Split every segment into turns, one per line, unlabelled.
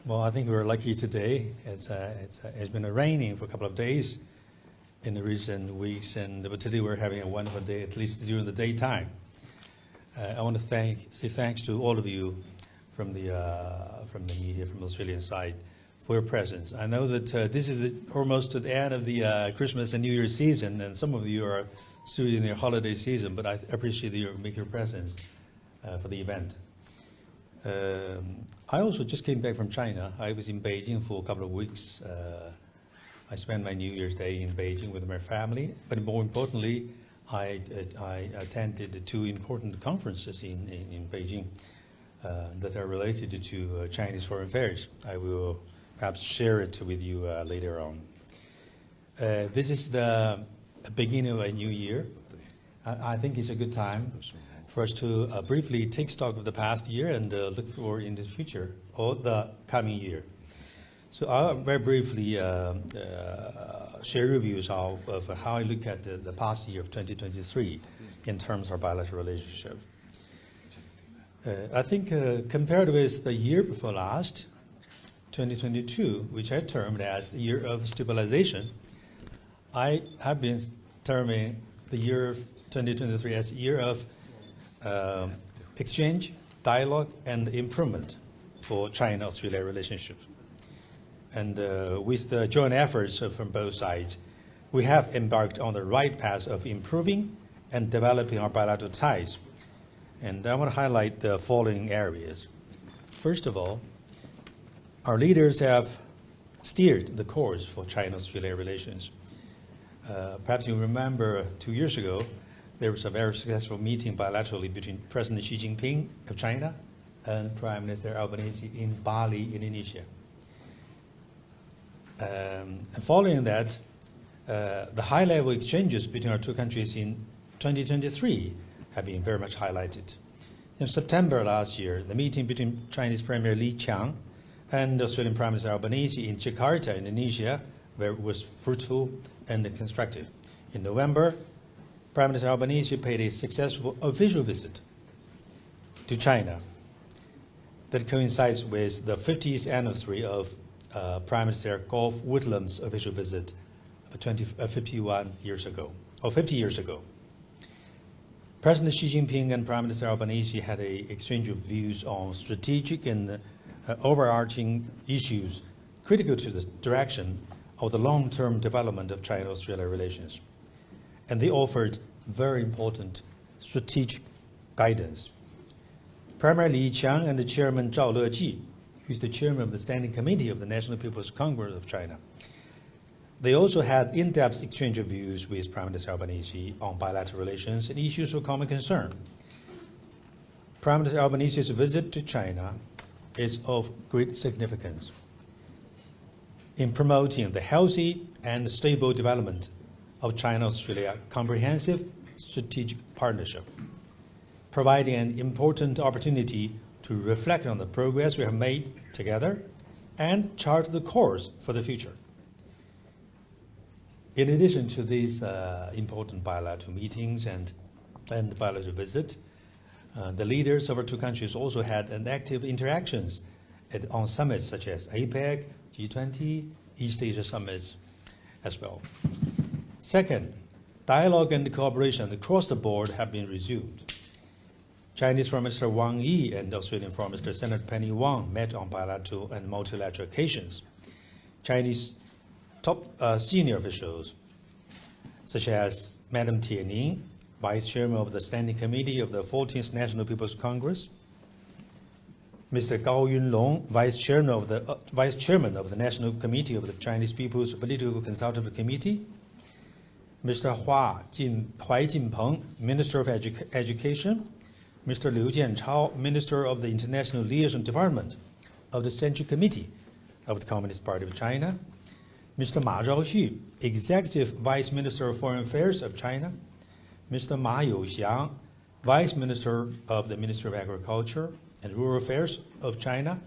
Well, I think we're lucky today. It's been raining for a couple of days in the recent weeks, but today we're having a wonderful day, at least during the daytime. I want to say thanks to all of you from the media, from the Australian side, for your presence. I know that this is almost at the end of the Christmas and New Year season, and some of you are still in their holiday season, but I appreciate your presence for the event. I also just came back from China. I was in Beijing for a couple of weeks. I spent my New Year's Day in Beijing with my family, but more importantly, I attended two important conferences in Beijing that are related to Chinese foreign affairs. I will perhaps share it with you later on. This is the beginning of a new year. I think it's a good time for us to briefly take stock of the past year and look forward in the future or the coming year. So I'll very briefly share reviews of how I look at the past year of 2023 in terms of our bilateral relationship. I think compared with the year before last, 2022, which I termed as the year of stabilization, I have been terming the year 2023 as a year of exchange, dialogue, and improvement for China-Australia relationship. And with the joint efforts from both sides, we have embarked on the right path of improving and developing our bilateral ties. And I want to highlight the following areas. First of all, our leaders have steered the course for China-Australia relations. Perhaps you remember 2 years ago, there was a very successful meeting bilaterally between President Xi Jinping of China and Prime Minister Albanese in Bali, Indonesia. And following that, the high-level exchanges between our two countries in 2023 have been very much highlighted. In September last year, the meeting between Chinese Premier Li Qiang and Australian Prime Minister Albanese in Jakarta, Indonesia, was fruitful and constructive. In November, Prime Minister Albanese paid a successful official visit to China that coincides with the 50th anniversary of Prime Minister Gough Whitlam's official visit 51 years ago, or 50 years ago. President Xi Jinping and Prime Minister Albanese had an exchange of views on strategic and overarching issues critical to the direction of the long-term development of China-Australia relations. And they offered very important strategic guidance. Premier Li Qiang and the Chairman Zhao Leji, who is the chairman of the Standing Committee of the National People's Congress of China, they also had in-depth exchange of views with Prime Minister Albanese on bilateral relations and issues of common concern. Prime Minister Albanese's visit to China is of great significance in promoting the healthy and stable development of China-Australia comprehensive strategic partnership, providing an important opportunity to reflect on the progress we have made together and chart the course for the future. In addition to these important bilateral meetings and bilateral visit, the leaders of our two countries also had an active interactions on summits such as APEC, G20, East Asia summits as well. Second, dialogue and cooperation across the board have been resumed. Chinese Foreign Minister Wang Yi and Australian Foreign Minister Senator Penny Wong met on bilateral and multilateral occasions. Chinese top senior officials, such as Madam Tianing, Vice Chairman of the Standing Committee of the 14th National People's Congress, Mr. Gao Yunlong, Vice Chairman of the National Committee of the Chinese People's Political Consultative Committee, Mr. Huai Jinpeng, Minister of Education, Mr. Liu Jianchao, Minister of the International Liaison Department of the Central Committee of the Communist Party of China, Mr. Ma Zhaoxu, Executive Vice Minister of Foreign Affairs of China, Mr. Ma Youxiang, Vice Minister of the Ministry of Agriculture and Rural Affairs of China.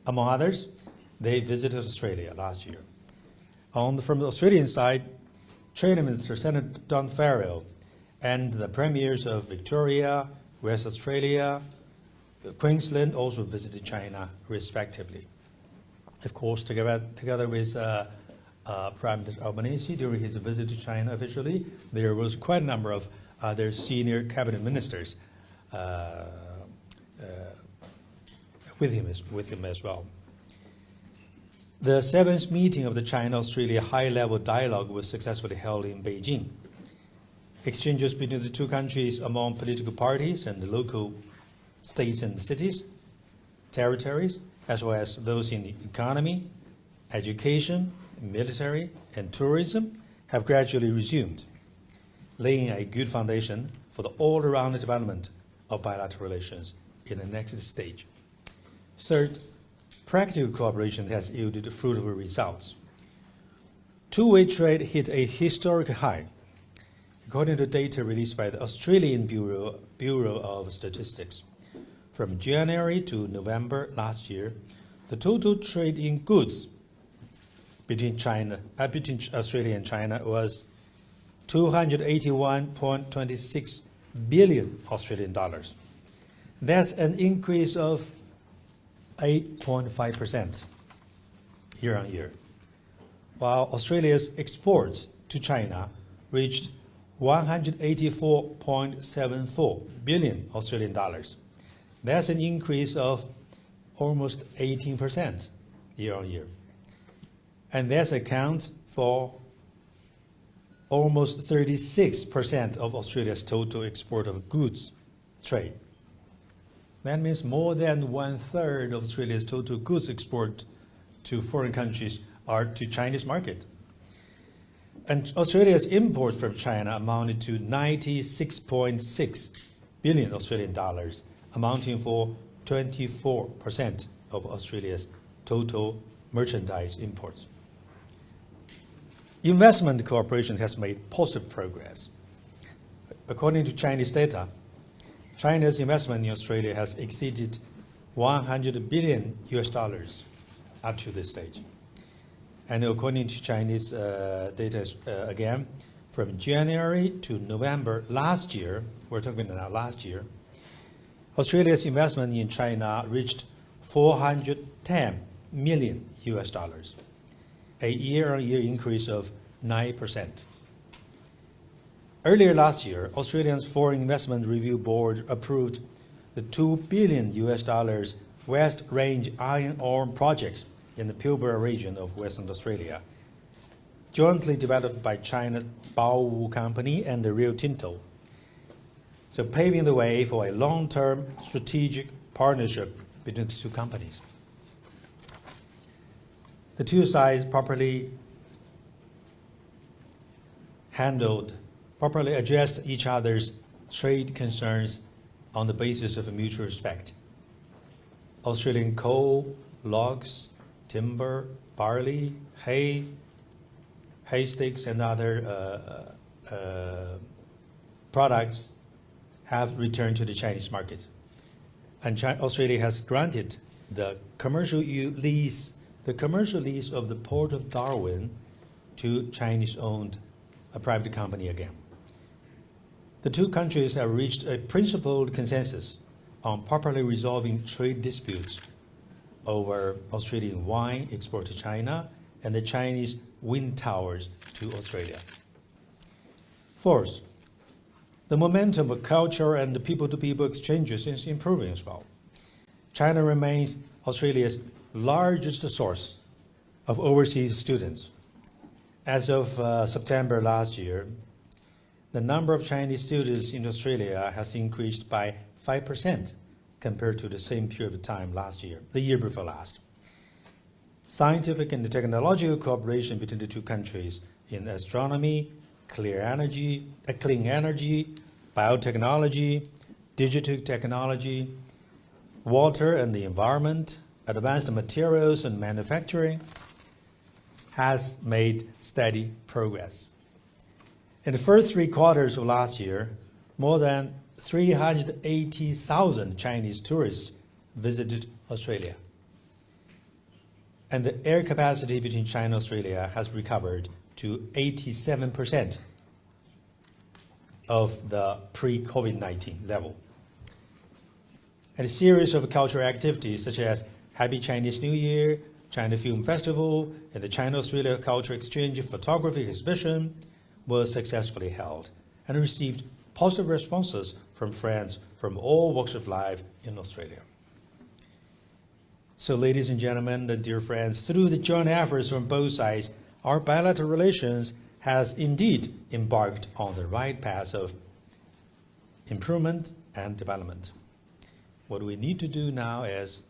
Among others, they visited Australia last year. From the Australian side, Trade Minister Senator Don Farrell and the premiers of Victoria, West Australia, Queensland also visited China respectively. Of course, together with Prime Minister Albanese during his visit to China officially, there was quite a number of other senior cabinet ministers with him as well. The 7th meeting of the China-Australia high-level dialogue was successfully held in Beijing. Exchanges between the two countries among political parties and the local states and cities, territories, as well as those in the economy, education, military, and tourism have gradually resumed, laying a good foundation for the all-around development of bilateral relations in the next stage. Third, practical cooperation has yielded fruitful results. Two-way trade hit a historic high. According to data released by the Australian Bureau of Statistics, from January to November last year, the total trade in goods between Australia and China was 281.26 billion Australian dollars. That's an increase of 8.5% year on year, while Australia's exports to China reached 184.74 billion Australian dollars. That's an increase of almost 18% year on year. And that accounts for almost 36% of Australia's total export of goods trade. That means more than 1/3 of Australia's total goods export to foreign countries are to Chinese market. And Australia's import from China amounted to 96.6 billion Australian dollars, amounting for 24% of Australia's total merchandise imports. Investment cooperation has made positive progress. According to Chinese data, China's investment in Australia has exceeded $100 billion up to this stage. And according to Chinese data, again, from January to November last year, we're talking about last year, Australia's investment in China reached $410 million, a year-on-year increase of 9%. Earlier last year, Australia's Foreign Investment Review Board approved the $2 billion West Range iron ore projects in the Pilbara region of Western Australia, jointly developed by China's Baowu Company and the Rio Tinto, so paving the way for a long-term strategic partnership between the two companies. The two sides properly addressed each other's trade concerns on the basis of mutual respect. Australian coal, logs, timber, barley, hay sticks, and other products have returned to the Chinese market. And Australia has granted the commercial lease of the Port of Darwin to Chinese-owned private company again. The two countries have reached a principled consensus on properly resolving trade disputes over Australian wine export to China and the Chinese wind towers to Australia. Fourth, the momentum of culture and people-to-people exchanges is improving as well. China remains Australia's largest source of overseas students. As of September last year, the number of Chinese students in Australia has increased by 5% compared to the same period of time last year, the year before last. Scientific and technological cooperation between the two countries in astronomy, clean energy, biotechnology, digital technology, water and the environment, advanced materials and manufacturing has made steady progress. In the first 3 quarters of last year, more than 380,000 Chinese tourists visited Australia. And the air capacity between China and Australia has recovered to 87% of the pre-COVID-19 level. and a series of cultural activities such as Happy Chinese New Year, China Film Festival, and the China-Australia Cultural Exchange Photography Exhibition was successfully held and received positive responses from friends from all walks of life in Australia. So, ladies and gentlemen, and dear friends, through the joint efforts from both sides, our bilateral relations has indeed embarked on the right path of improvement and development. What we need to do now is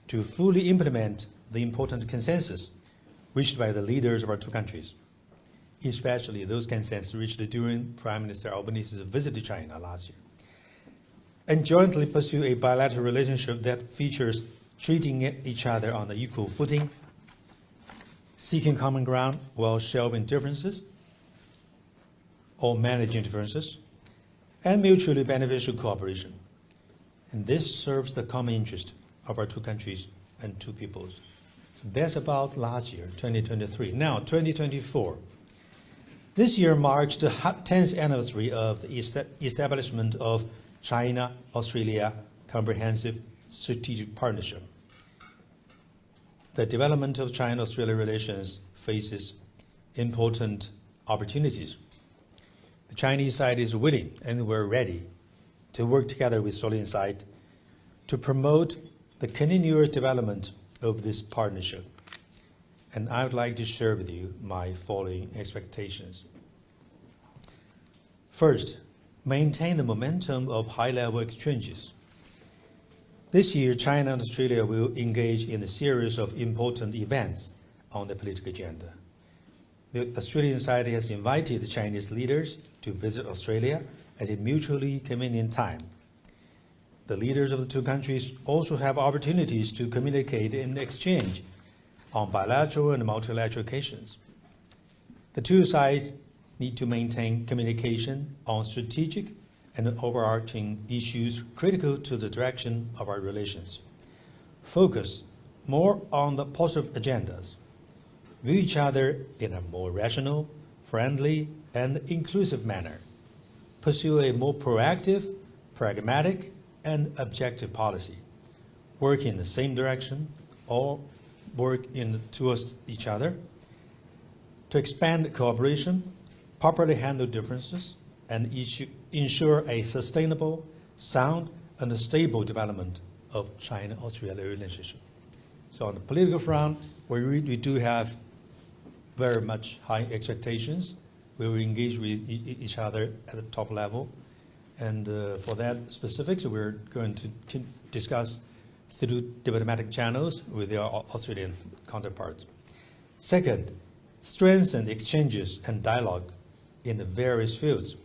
to fully implement the important consensus reached by the leaders of our two countries, especially those consensus reached during Prime Minister Albanese's visit to China last year, and jointly pursue a bilateral relationship that features treating each other on an equal footing, seeking common ground while shelving differences or managing differences, and mutually beneficial cooperation. And this serves the common interest of our two countries and two peoples. So that's about last year, 2023. Now, 2024. This year marks the 10th anniversary of the establishment of China-Australia Comprehensive Strategic Partnership. The development of China-Australia relations faces important opportunities. The Chinese side is willing and we're ready to work together with Australian side to promote the continuous development of this partnership. And I would like to share with you my following expectations. First, maintain the momentum of high-level exchanges. This year, China and Australia will engage in a series of important events on the political agenda. The Australian side has invited the Chinese leaders to visit Australia at a mutually convenient time. The leaders of the two countries also have opportunities to communicate and exchange on bilateral and multilateral occasions. The two sides need to maintain communication on strategic and overarching issues critical to the direction of our relations. Focus more on the positive agendas. View each other in a more rational, friendly, and inclusive manner. Pursue a more proactive, pragmatic, and objective policy. Work in the same direction or work towards each other. To expand cooperation, properly handle differences, and ensure a sustainable, sound, and stable development of China-Australia relationship. So on the political front, we do have very much high expectations. We will engage with each other at the top level. And for that specifics, we're going to discuss through diplomatic channels with our Australian counterparts. Second, strengthen exchanges and dialogue in the various fields.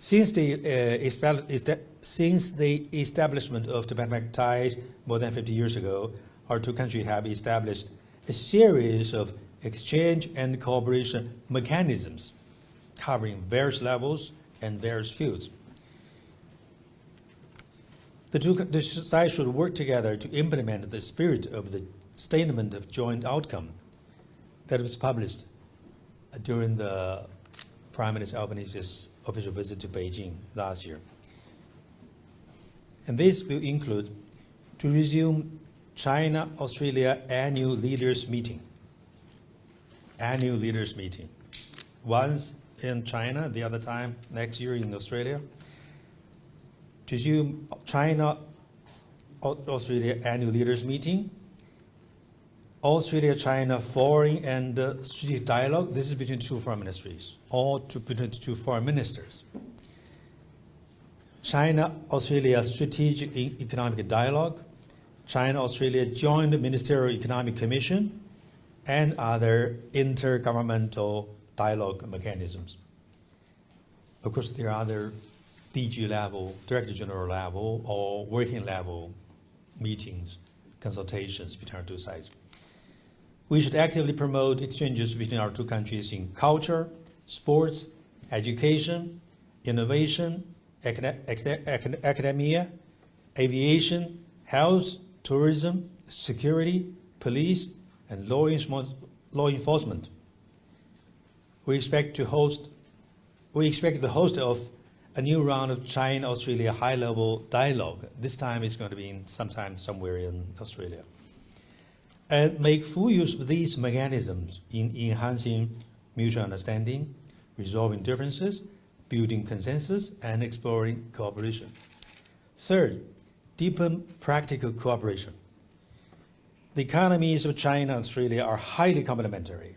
Since the establishment of diplomatic ties more than 50 years ago, our two countries have established a series of exchange and cooperation mechanisms covering various levels and various fields. The two sides should work together to implement the spirit of the Statement of Joint Outcome that was published during the Prime Minister Albanese's official visit to Beijing last year. And this will include to resume China-Australia annual leaders meeting. Annual leaders meeting. Once in China, the other time next year in Australia. To resume China-Australia annual leaders meeting. Australia-China foreign and strategic dialogue. This is between two foreign ministries, or between two foreign ministers. China-Australia strategic economic dialogue, China-Australia joint ministerial economic commission, and other intergovernmental dialogue mechanisms. Of course, there are other DG level, Director General level, or working level meetings, consultations between our two sides. We should actively promote exchanges between our two countries in culture, sports, education, innovation, academia, aviation, health, tourism, security, police, and law enforcement. We expect the host of a new round of China-Australia high-level dialogue. This time it's going to be somewhere in Australia. And make full use of these mechanisms in enhancing mutual understanding, resolving differences, building consensus, and exploring cooperation. Third, deepen practical cooperation. The economies of China and Australia are highly complementary,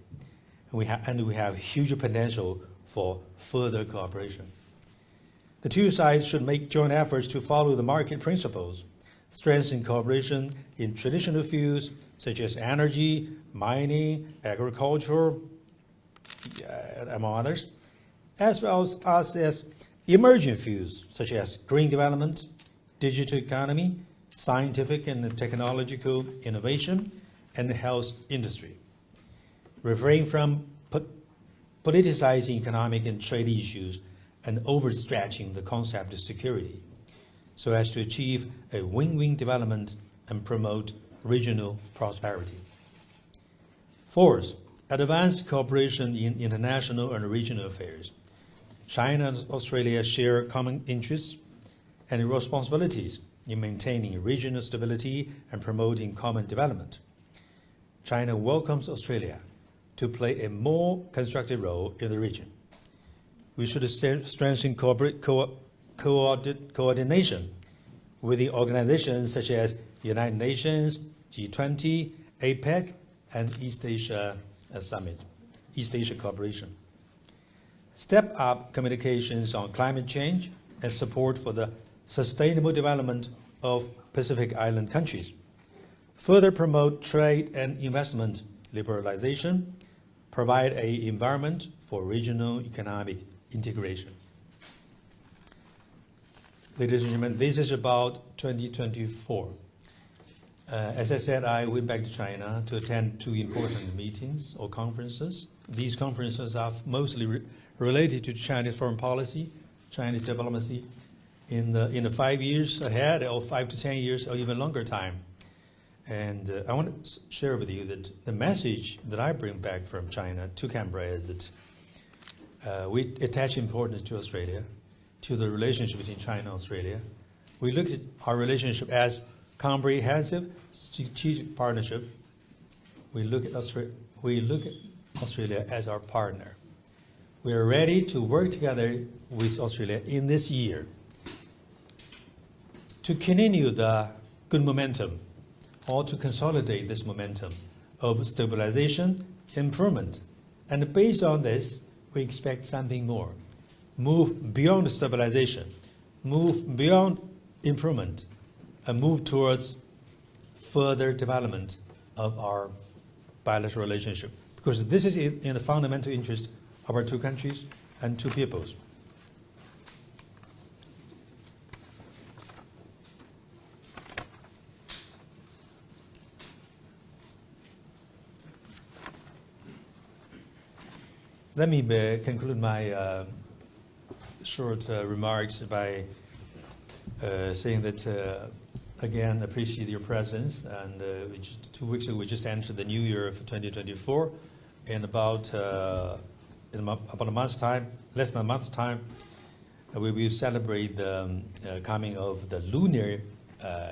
and we have huge potential for further cooperation. The two sides should make joint efforts to follow the market principles, strengthen cooperation in traditional fields such as energy, mining, agriculture, among others, as well as emerging fields such as green development, digital economy, scientific and technological innovation, and the health industry. Refrain from politicizing economic and trade issues and overstretching the concept of security, so as to achieve a win-win development and promote regional prosperity. Fourth, advance cooperation in international and regional affairs. China and Australia share common interests and responsibilities in maintaining regional stability and promoting common development. China welcomes Australia to play a more constructive role in the region. We should strengthen coordination with the organizations such as United Nations, G20, APEC, and East Asia Summit, East Asia Cooperation. Step up communications on climate change and support for the sustainable development of Pacific Island countries. Further promote trade and investment liberalization, provide an environment for regional economic integration. Ladies and gentlemen, this is about 2024. As I said, I went back to China to attend two important meetings or conferences. These conferences are mostly related to Chinese foreign policy, Chinese diplomacy in the 5 years ahead, or 5 to 10 years, or even longer time. And I want to share with you that the message that I bring back from China to Canberra is that we attach importance to Australia, to the relationship between China and Australia. We look at our relationship as comprehensive strategic partnership. We look at Australia as our partner. We are ready to work together with Australia in this year to continue the good momentum, or to consolidate this momentum of stabilization, improvement. And based on this, we expect something more. Move beyond stabilization, move beyond improvement, and move towards further development of our bilateral relationship. Because this is in the fundamental interest of our two countries and two peoples. Let me conclude my short remarks by saying that, again, appreciate your presence. And 2 weeks ago, we just entered the new year of 2024. In about a month's time, less than a month's time, we will celebrate the coming of the lunar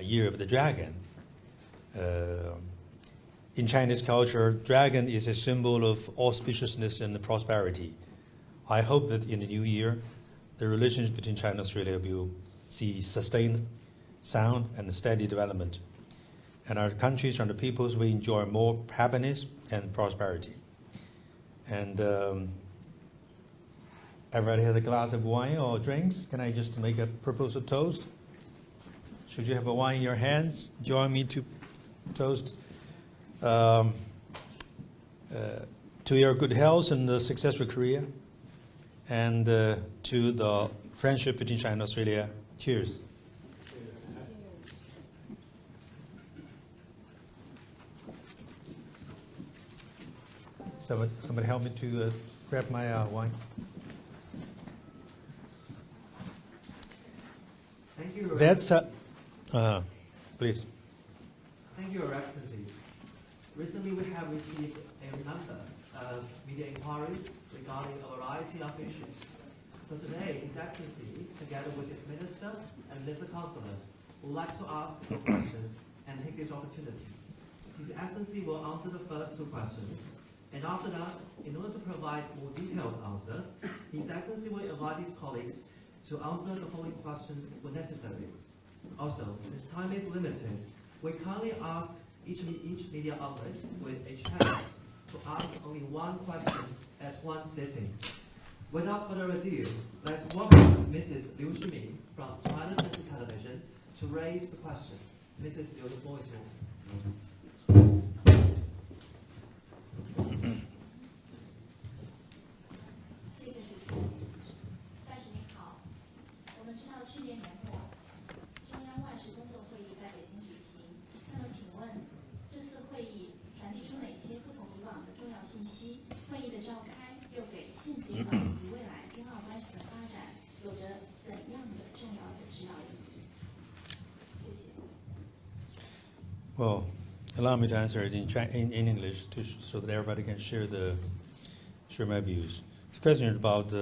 year of the dragon. In Chinese culture, dragon is a symbol of auspiciousness and prosperity. I hope that in the new year, the relations between China and Australia will see sustained, sound, and steady development. And our countries and the peoples will enjoy more happiness and prosperity. And everybody has a glass of wine or drinks. Can I just make a proposal toast? Should you have a wine in your hands, join me to toast to your good health and successful career, and to the friendship between China and Australia. Cheers. Somebody help me to grab my wine.
Thank you.
That's please.
Thank you, Your Excellency. Recently, we have received a number of media inquiries regarding a variety of issues. So today, His Excellency can together with his minister and minister councillors, would like to ask your questions and take this opportunity. His Excellency will answer the first two questions, and after that, in order to provide more detailed answer, His Excellency will invite his colleagues to answer the following questions when necessary. Also, since time is limited, we kindly ask each media outlet with a chance to ask only one question at one sitting. Without further ado, let's welcome Mrs. Liu Shiming from China Central Television to raise the question. Mrs. Liu, the floor is yours.
谢谢主持人。大使您好，我们知道去年年末，中央外事工作会议在北京举行。那么，请问这次会议传递出哪些不同以往的重要信息？会议的召开又给现阶段以及未来中澳关系的发展有着怎样的重要的指导意义？谢谢。
Well, allow me to answer it in English so that everybody can share my views. This question is about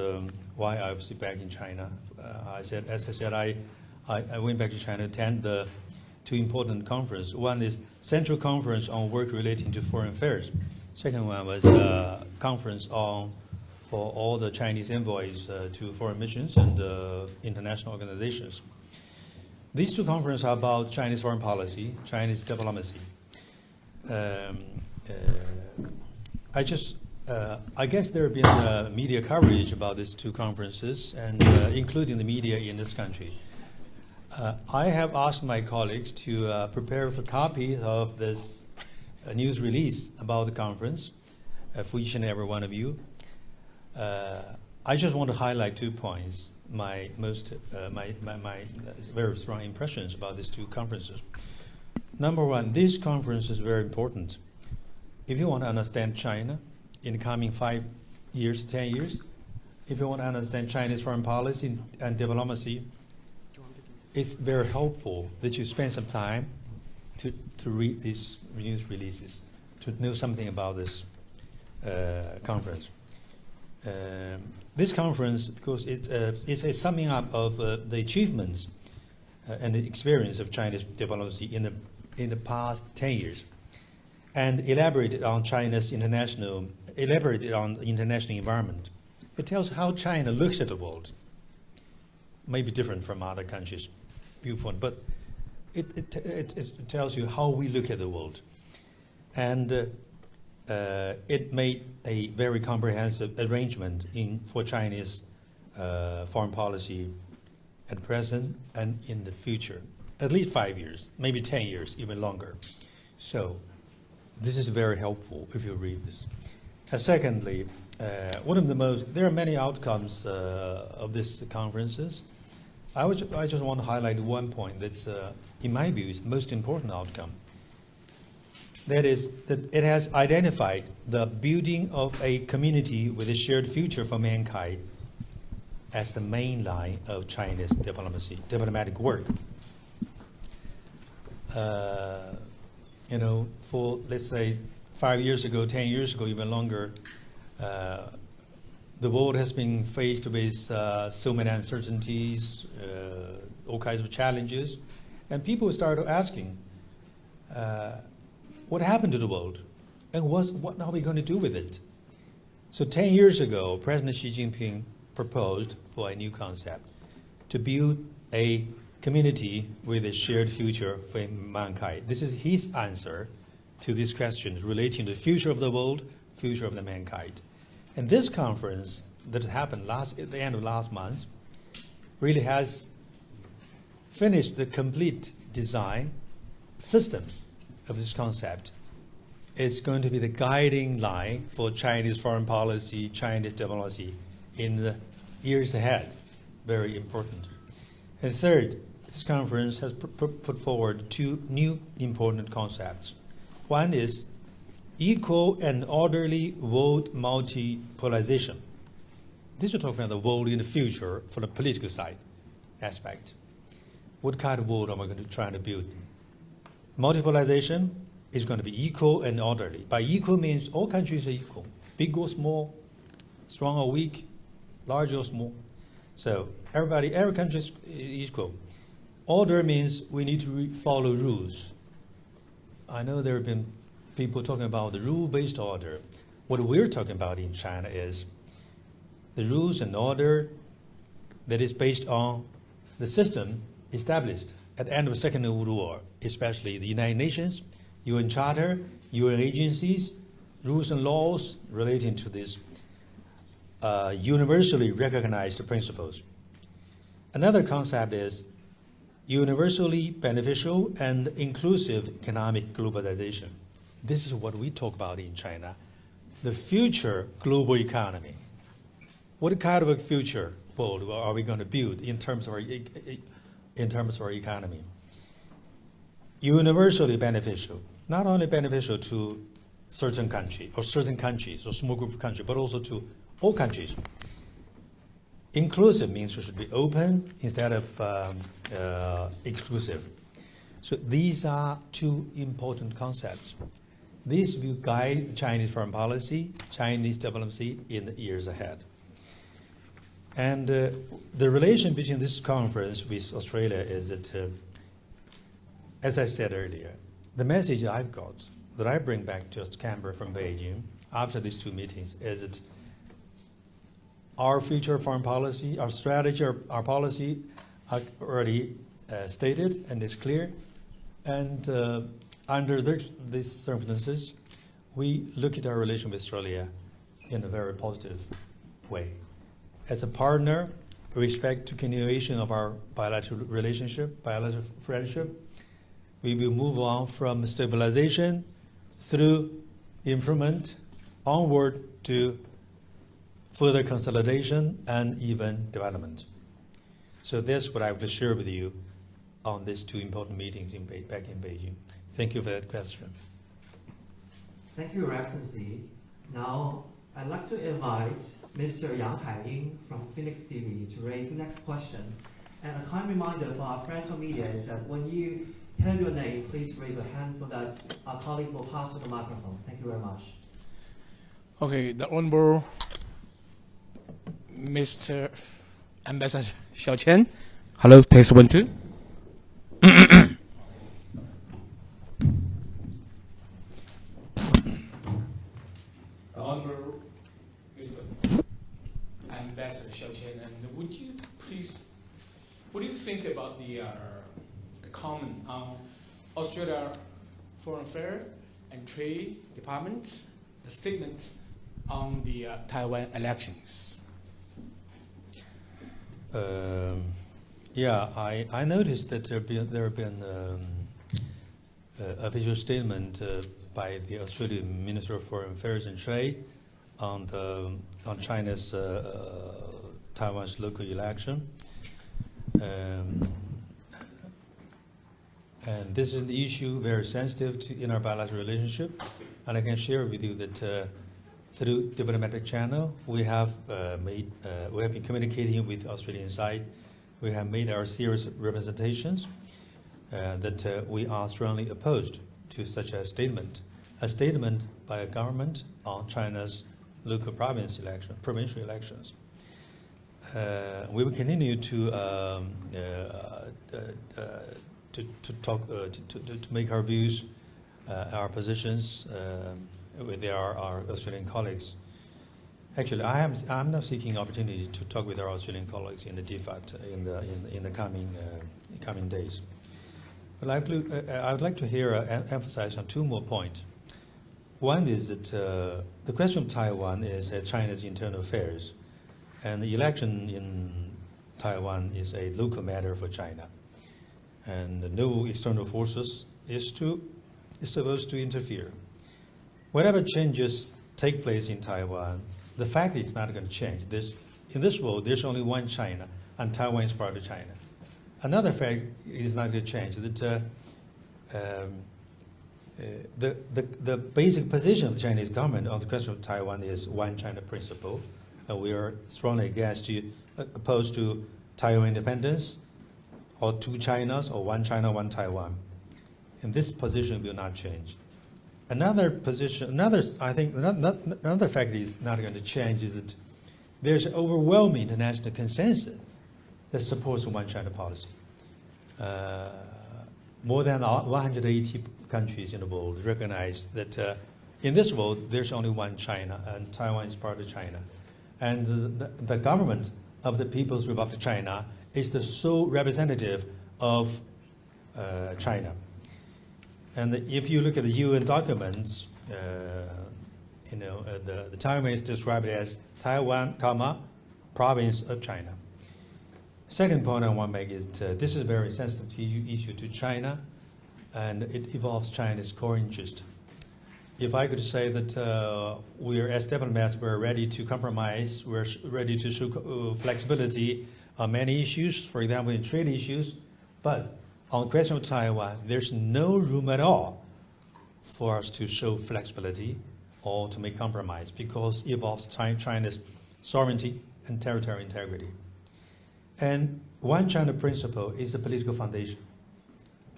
why I was back in China. As I said, I went back to China to attend the two important conferences. One is Central Conference on Work Relating to Foreign Affairs. Second one was conference for all the Chinese envoys to foreign missions and international organizations. These two conferences are about Chinese foreign policy, Chinese diplomacy. I guess there have been media coverage about these two conferences, and including the media in this country. I have asked my colleagues to prepare a copy of this news release about the conference for each and every one of you. I just want to highlight 2 points. My very strong impressions about these two conferences. Number one, this conference is very important. If you want to understand China in the coming 5 years, 10 years, if you want to understand Chinese foreign policy and diplomacy, it's very helpful that you spend some time to read these news releases, to know something about this conference. This conference, because it's a summing up of the achievements and the experience of Chinese diplomacy in the past 10 years, and elaborated on the international environment. It tells how China looks at the world. Maybe different from other countries' viewpoint, but it tells you how we look at the world, and it made a very comprehensive arrangement for Chinese foreign policy at present and in the future, at least 5 years, maybe 10 years, even longer. So this is very helpful if you read this. And secondly, there are many outcomes of these conferences. I just want to highlight one point that's, in my view, is the most important outcome. That is that it has identified the building of a community with a shared future for mankind as the main line of China's diplomatic work. For let's say 5 years ago, 10 years ago, even longer, the world has been faced with so many uncertainties, all kinds of challenges, and people started asking, what happened to the world, and what are we going to do with it? So 10 years ago, President Xi Jinping proposed for a new concept, to build a community with a shared future for mankind. This is his answer to these questions relating to the future of the world, future of the mankind. And this conference that happened at the end of last month really has finished the complete design system of this concept. It's going to be the guiding line for Chinese foreign policy, Chinese diplomacy in the years ahead. Very important. And third, this conference has put forward 2 new important concepts. One is equal and orderly world multipolarization. This is talking about the world in the future from the political side aspect. What kind of world am I going to try to build? Multipolarization is going to be equal and orderly. By equal means all countries are equal, big or small, strong or weak, large or small. So every country is equal. Order means we need to follow rules. I know there have been people talking about the rule-based order. What we're talking about in China is the rules and order that is based on the system established at the end of the Second World War, especially the United Nations, UN Charter, UN agencies, rules and laws relating to these universally recognized principles. Another concept is universally beneficial and inclusive economic globalization. This is what we talk about in China, the future global economy. What kind of a future world are we going to build in terms of our economy? Universally beneficial, not only beneficial to certain countries or small group of countries, but also to all countries. Inclusive means it should be open instead of exclusive. So these are two important concepts. These will guide Chinese foreign policy, Chinese diplomacy in the years ahead. And the relation between this conference with Australia is that, as I said earlier, the message I've got that I bring back to Canberra from Beijing after these two meetings is that our future foreign policy, our strategy, our policy are already stated and is clear. And under these circumstances, we look at our relation with Australia in a very positive way. As a partner, with respect to continuation of our bilateral relationship, bilateral friendship, we will move on from stabilization through improvement onward to further consolidation and even development. So that's what I will share with you on these two important meetings back in Beijing. Thank you for that question.
Thank you, Your Excellency. Now, I'd like to invite Mr. Yang Haiying from Phoenix TV to raise the next question. And a kind reminder for our friends from media is that when you hear your name, please raise your hand so that our colleague will pass you the microphone. Thank you very much.
Okay, the Honorable Mr. Ambassador Xiao Qian. Hello, test 1, 2. Honorable Mr. Ambassador Xiao Qian, and would you please, what do you think about the comment on Australia Foreign Affairs and Trade Department, the statement on the Taiwan elections?
Yeah, I noticed that there have been official statement by the Australian Minister of Foreign Affairs and Trade on China's Taiwan's local election. And this is an issue very sensitive in our bilateral relationship. And I can share with you that through diplomatic channel, we have been communicating with the Australian side. We have made our serious representations that we are strongly opposed to such a statement by a government on China's local provincial elections. We will continue to make our views, our positions with our Australian colleagues. Actually, I'm now seeking opportunity to talk with our Australian colleagues in the DFAT in the coming days. But I would like to emphasize on two more points. One is that the question of Taiwan is China's internal affairs, and the election in Taiwan is a local matter for China, and no external forces is supposed to interfere. Whatever changes take place in Taiwan, the fact is not going to change. In this world, there's only one China, and Taiwan is part of China. Another fact is not going to change, that the basic position of the Chinese government on the question of Taiwan is one China principle, and we are strongly opposed to Taiwan independence, or two Chinas, or one China, one Taiwan. And this position will not change. Another fact is not going to change is that there's overwhelming international consensus that supports the One China policy. More than 180 countries in the world recognize that in this world there's only one China, and Taiwan is part of China. And the government of the People's Republic of China is the sole representative of China. And if you look at the UN documents, the Taiwan is described as Taiwan, province of China. Second point I want to make is this is a very sensitive issue to China, and it involves China's core interest. If I could say that we are, as diplomats, we're ready to compromise, we're ready to show flexibility on many issues, for example, in trade issues, but on the question of Taiwan, there's no room at all for us to show flexibility or to make compromise because it involves China's sovereignty and territorial integrity. And One China principle is the political foundation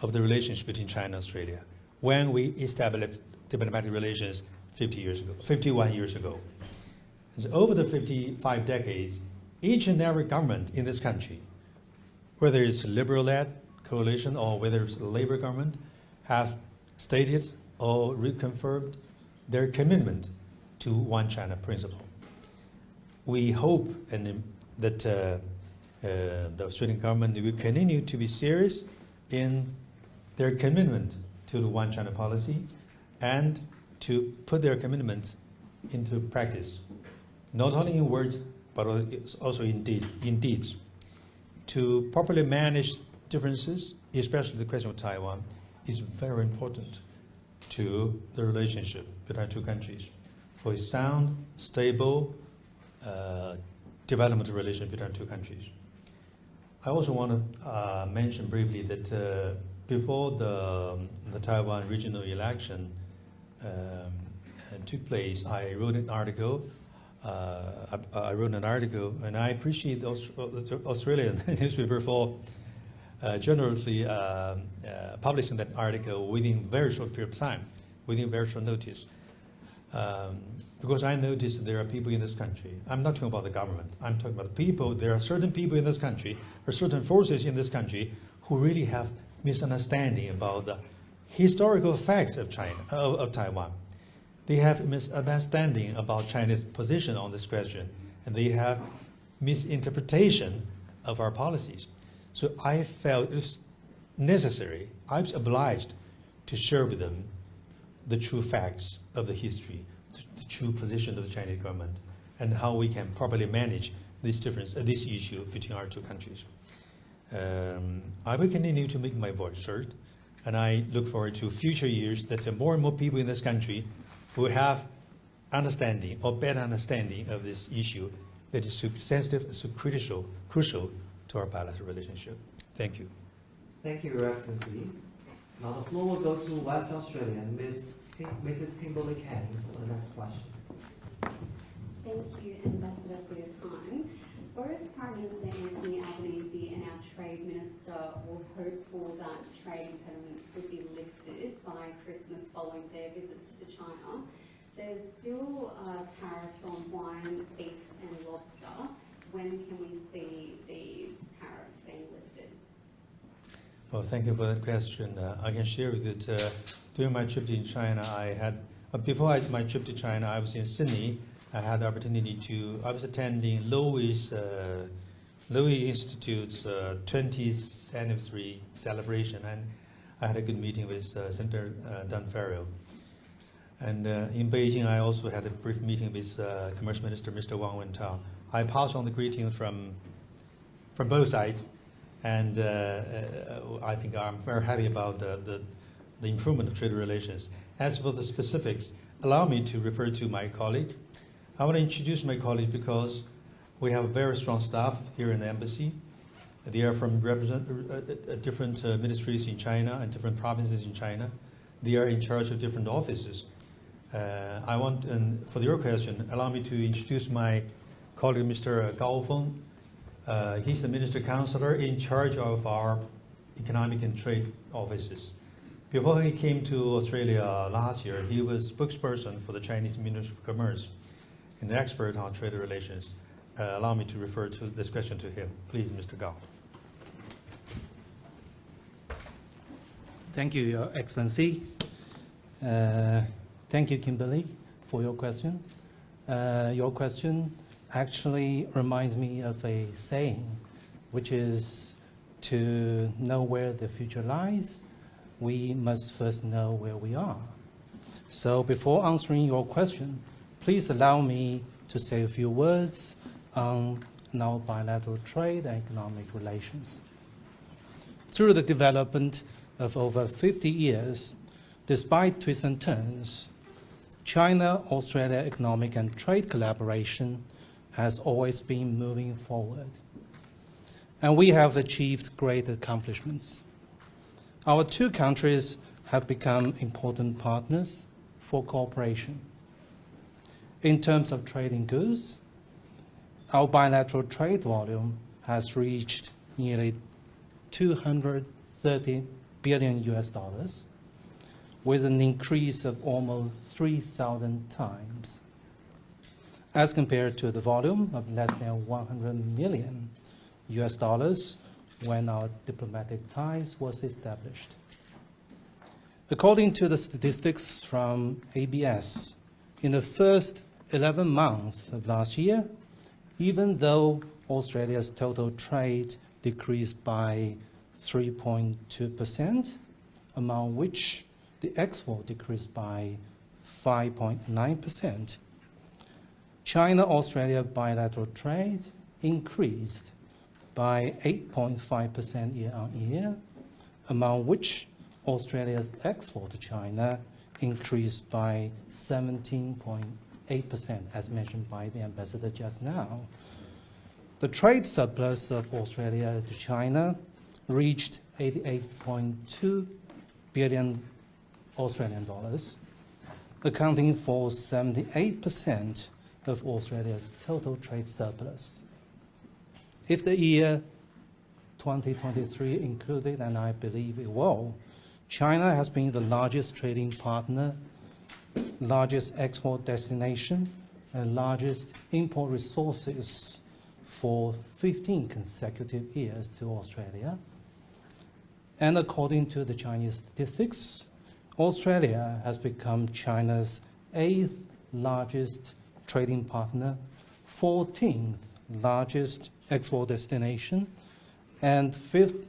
of the relationship between China and Australia when we established diplomatic relations 51 years ago. And so over the 55 decades, each and every government in this country, whether it's liberal-led coalition or whether it's a labor government, have stated or reconfirmed their commitment to One China principle. We hope that the Australian government will continue to be serious in their commitment to the One China policy and to put their commitment into practice, not only in words, but also in deeds. To properly manage differences, especially the question of Taiwan, is very important to the relationship between our two countries for a sound, stable development relationship between our two countries. I also want to mention briefly that before the Taiwan regional election took place, I wrote an article. And I appreciate the Australian newspaper for generously publishing that article within a very short period of time, within very short notice. Because I noticed there are people in this country, I'm not talking about the government, I'm talking about the people, there are certain people in this country, or certain forces in this country who really have misunderstanding about the historical facts of China, of Taiwan. They have misunderstanding about China's position on this question, and they have misinterpretation of our policies. So I felt it was necessary, I was obliged to share with them the true facts of the history, the true position of the Chinese government, and how we can properly manage this difference, this issue between our two countries. I will continue to make my voice heard, and I look forward to future years that more and more people in this country will have understanding or better understanding of this issue that is so sensitive and so crucial to our bilateral relationship. Thank you.
Thank you, Your Excellency. Now the floor will go to West Australia, Mrs. Kimberly Canning for the next question.
Thank you, Ambassador, for your time. Both Prime Minister Anthony Albanese and our Trade Minister were hopeful that trade impediments would be lifted by Christmas following their visits to China. There's still tariffs on wine, beef and lobster. When can we see these tariffs being lifted?
Well, thank you for that question. I can share with you that during my trip to China, before my trip to China, I was in Sydney. I had the opportunity I was attending Lowy Institute's 20th anniversary celebration, and I had a good meeting with Senator Don Farrell. And in Beijing, I also had a brief meeting with Commerce Minister Mr. Wang Wentao. I passed on the greetings from both sides, and I think I'm very happy about the improvement of trade relations. As for the specifics, allow me to refer to my colleague. I want to introduce my colleague because we have very strong staff here in the embassy. They are from different ministries in China and different provinces in China. They are in charge of different offices. And for your question, allow me to introduce my colleague, Mr. Gao Feng. He's the Minister Counselor in charge of our economic and trade offices. Before he came to Australia last year, he was spokesperson for the Chinese Ministry of Commerce, an expert on trade relations. allow me to refer to this question to him. Please, Mr. Gao.
Thank you, Your Excellency. Thank you, Kimberly, for your question. Your question actually reminds me of a saying, which is to know where the future lies, we must first know where we are. So before answering your question, please allow me to say a few words on our bilateral trade and economic relations. Through the development of over 50 years, despite twists and turns, China-Australia economic and trade collaboration has always been moving forward. And we have achieved great accomplishments. Our two countries have become important partners for cooperation. In terms of trading goods, our bilateral trade volume has reached nearly 230 billion US dollars, with an increase of almost 3,000 times, as compared to the volume of less than 100 million US dollars when our diplomatic ties was established. According to the statistics from ABS, in the first 11 months of last year, even though Australia's total trade decreased by 3.2%, among which the export decreased by 5.9%, China-Australia bilateral trade increased by 8.5% year-on-year, among which Australia's export to China increased by 17.8%, as mentioned by the ambassador just now. The trade surplus of Australia to China reached 88.2 billion Australian dollars, accounting for 78% of Australia's total trade surplus. If the year 2023 included, and I believe it will, China has been the largest trading partner, largest export destination, and largest import resources for 15 consecutive years to Australia. And according to the Chinese statistics, Australia has become China's 8th largest trading partner, 14th largest export destination, and 5th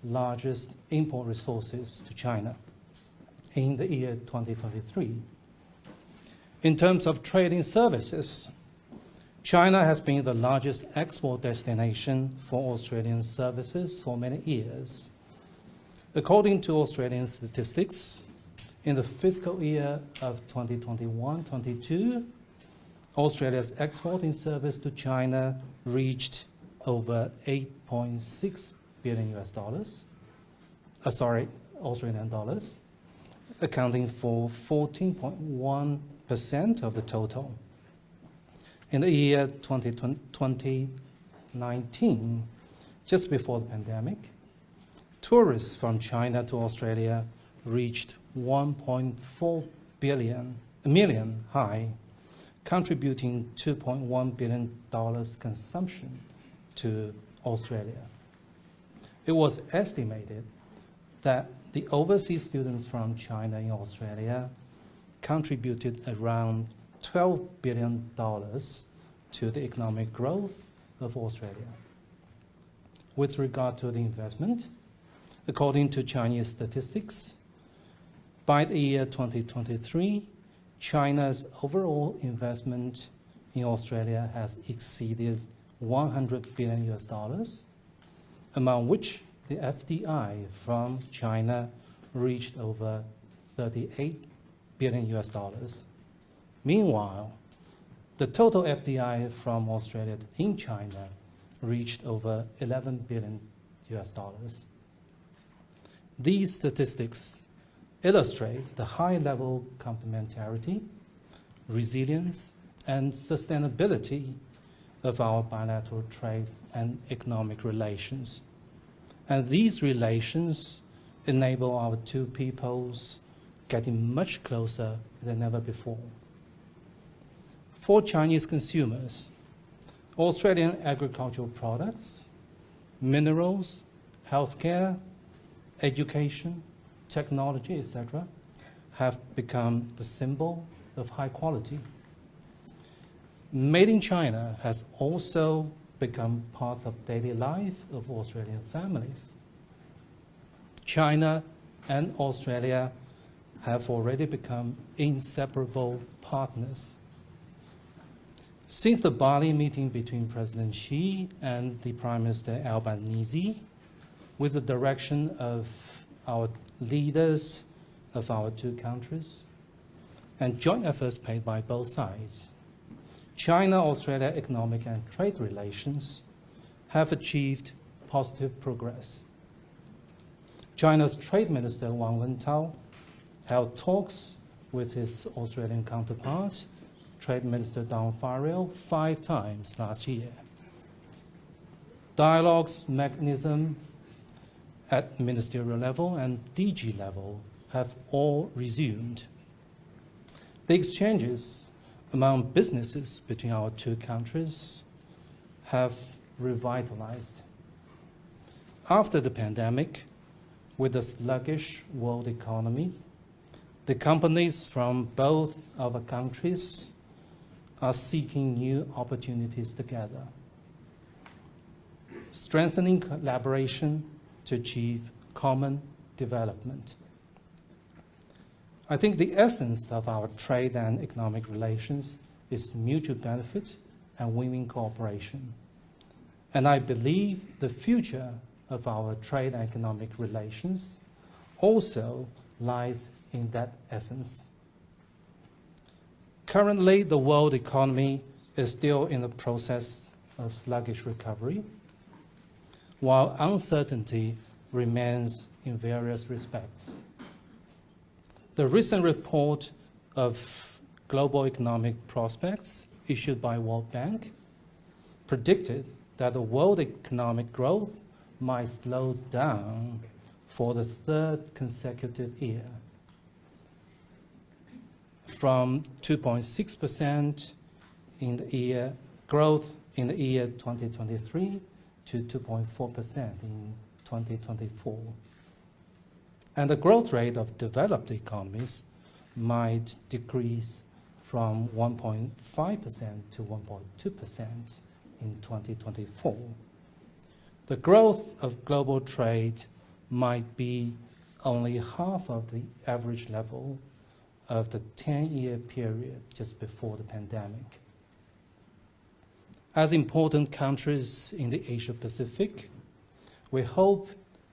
largest import resources to China in the year 2023. In terms of trading services, China has been the largest export destination for Australian services for many years. According to Australian statistics, in the fiscal year of 2021-22, Australia's exporting service to China reached over 8.6 billion US dollars, Australian dollars, accounting for 14.1% of the total. In the year 2019, just before the pandemic, tourists from China to Australia reached 1.4 million high, contributing $2.1 billion consumption to Australia. It was estimated that the overseas students from China in Australia contributed around $12 billion to the economic growth of Australia. With regard to the investment, according to Chinese statistics, by the year 2023, China's overall investment in Australia has exceeded 100 billion US dollars, among which the FDI from China reached over 38 billion US dollars. Meanwhile, the total FDI from Australia in China reached over 11 billion US dollars. These statistics illustrate the high-level complementarity, resilience, and sustainability of our bilateral trade and economic relations. And these relations enable our two peoples getting much closer than ever before. For Chinese consumers, Australian agricultural products, minerals, healthcare, education, technology, etc., have become the symbol of high quality. Made in China has also become part of daily life of Australian families. China and Australia have already become inseparable partners. Since the Bali meeting between President Xi and the Prime Minister Albanese, with the direction of our leaders of our two countries, and joint efforts paid by both sides, China-Australia economic and trade relations have achieved positive progress. China's Trade Minister Wang Wentao held talks with his Australian counterpart, Trade Minister Don Farrell, 5 times last year. Dialogues mechanism at ministerial level and DG level have all resumed. The exchanges among businesses between our two countries have revitalized. After the pandemic, with a sluggish world economy, the companies from both our countries are seeking new opportunities together, strengthening collaboration to achieve common development. I think the essence of our trade and economic relations is mutual benefit and win-win cooperation. And I believe the future of our trade and economic relations also lies in that essence. Currently, the world economy is still in the process of sluggish recovery, while uncertainty remains in various respects. The recent report of global economic prospects issued by World Bank predicted that the world economic growth might slow down for the 3rd consecutive year, from 2.6% in the year growth in the year 2023 to 2.4% in 2024. And the growth rate of developed economies might decrease from 1.5% to 1.2% in 2024. The growth of global trade might be only half of the average level of the 10-year period just before the pandemic. As important countries in the Asia-Pacific, we hope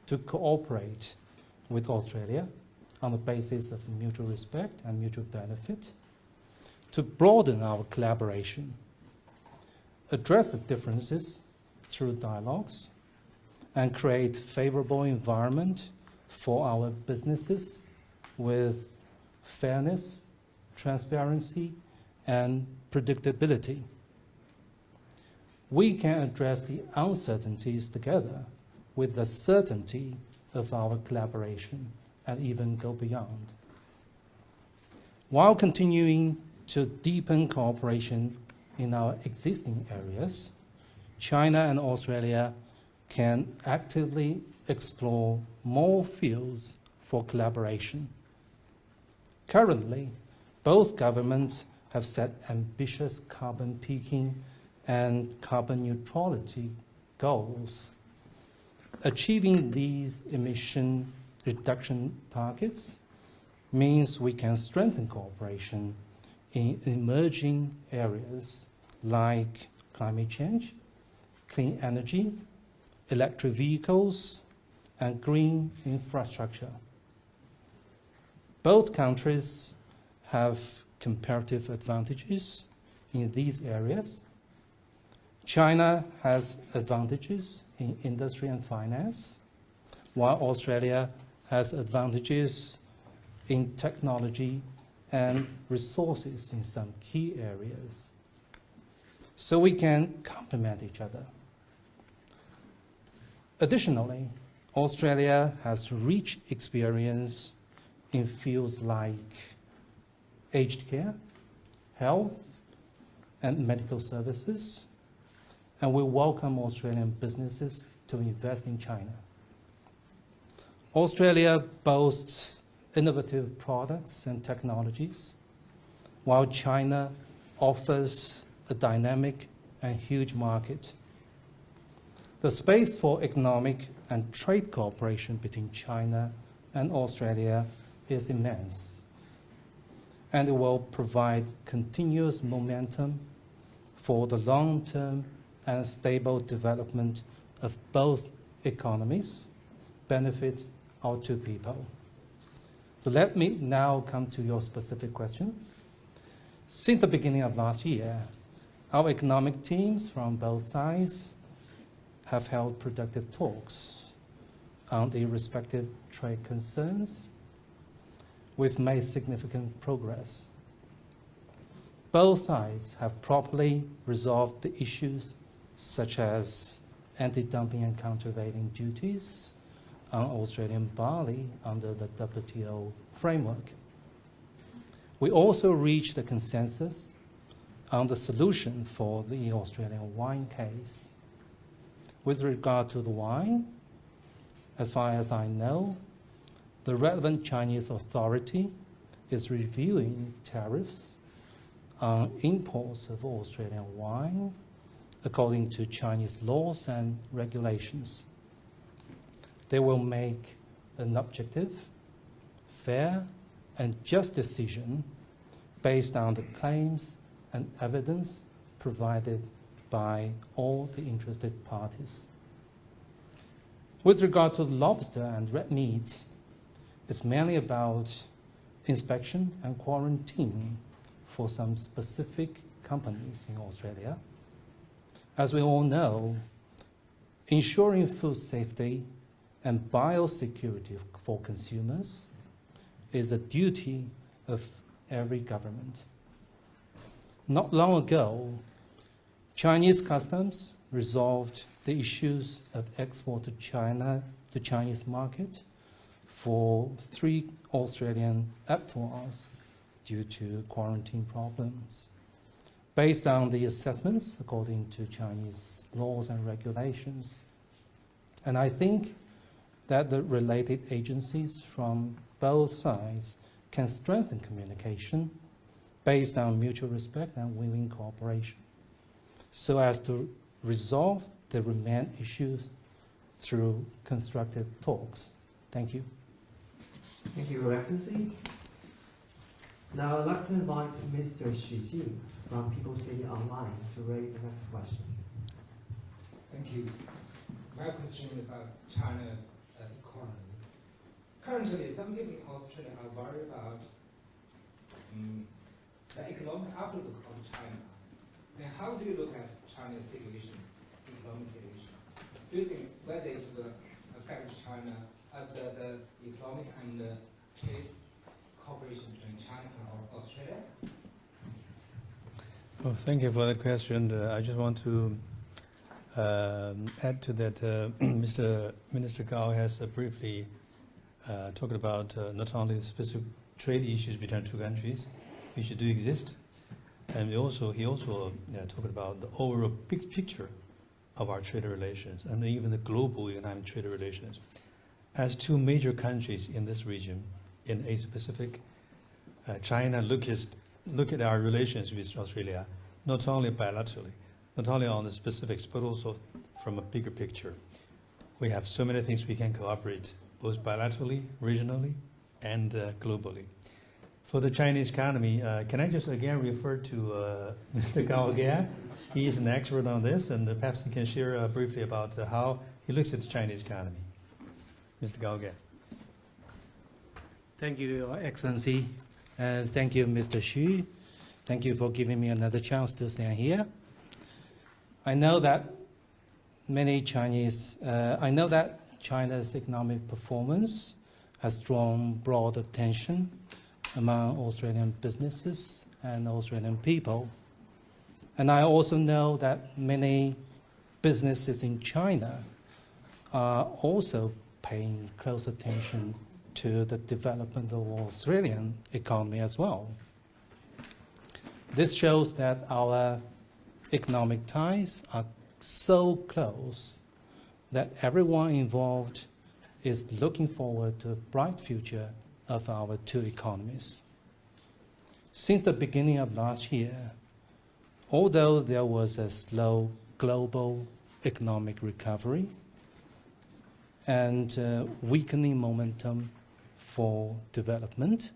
to cooperate with Australia on the basis of mutual respect and mutual benefit to broaden our collaboration, address the differences through dialogues, and create favorable environment for our businesses with fairness, transparency, and predictability. We can address the uncertainties together with the certainty of our collaboration and even go beyond. While continuing to deepen cooperation in our existing areas, China and Australia can actively explore more fields for collaboration. Currently, both governments have set ambitious carbon peaking and carbon neutrality goals. Achieving these emission reduction targets means we can strengthen cooperation in emerging areas like climate change, clean energy, electric vehicles, and green infrastructure. Both countries have comparative advantages in these areas. China has advantages in industry and finance, while Australia has advantages in technology and resources in some key areas. So we can complement each other. Additionally, Australia has rich experience in fields like aged care, health, and medical services, and we welcome Australian businesses to invest in China. Australia boasts innovative products and technologies, while China offers a dynamic and huge market. The space for economic and trade cooperation between China and Australia is immense, and it will provide continuous momentum for the long-term and stable development of both economies, benefit our two people. So let me now come to your specific question. Since the beginning of last year, our economic teams from both sides have held productive talks on the respective trade concerns. We've made significant progress. Both sides have properly resolved the issues such as anti-dumping and countervailing duties on Australian barley under the WTO framework. We also reached a consensus on the solution for the Australian wine case. With regard to the wine, as far as I know, the relevant Chinese authority is reviewing tariffs on imports of Australian wine according to Chinese laws and regulations. They will make an objective, fair, and just decision based on the claims and evidence provided by all the interested parties. With regard to lobster and red meat, it's mainly about inspection and quarantine for some specific companies in Australia. As we all know, ensuring food safety and biosecurity for consumers is a duty of every government. Not long ago, Chinese customs resolved the issues of export to China, the Chinese market, for 3 Australian abattoirs due to quarantine problems, based on the assessments according to Chinese laws and regulations. And I think that the related agencies from both sides can strengthen communication based on mutual respect and win-win cooperation, so as to resolve the remaining issues through constructive talks. Thank you.
Thank you, Your Excellency. Now I'd like to invite Mr. Xu Jing from People's Daily Online to raise the next question.
Thank you. My question is about China's economy. Currently, some people in Australia are worried about the economic outlook of China. And how do you look at China's situation, economic situation? Do you think whether it will affect China, the economic and trade cooperation between China and Australia?
Well, thank you for that question. I just want to add to that. Mr. Minister Gao has briefly talked about not only the specific trade issues between two countries, which do exist, and he also talked about the overall big picture of our trade relations and even the global economic trade relations. As two major countries in this region, in Asia-Pacific, China look at our relations with Australia, not only bilaterally, not only on the specifics, but also from a bigger picture. We have so many things we can cooperate, both bilaterally, regionally, and globally. For the Chinese economy, can I just again refer to Mr. Gao Ge? He is an expert on this, and perhaps he can share briefly about how he looks at the Chinese economy. Mr. Gao Ge.
Thank you, Your Excellency, and thank you, Mr. Xu. Thank you for giving me another chance to stand here. I know that China's economic performance has drawn broad attention among Australian businesses and Australian people. And I also know that many businesses in China are also paying close attention to the development of the Australian economy as well. This shows that our economic ties are so close that everyone involved is looking forward to a bright future of our two economies. Since the beginning of last year, although there was a slow global economic recovery and weakening momentum for development,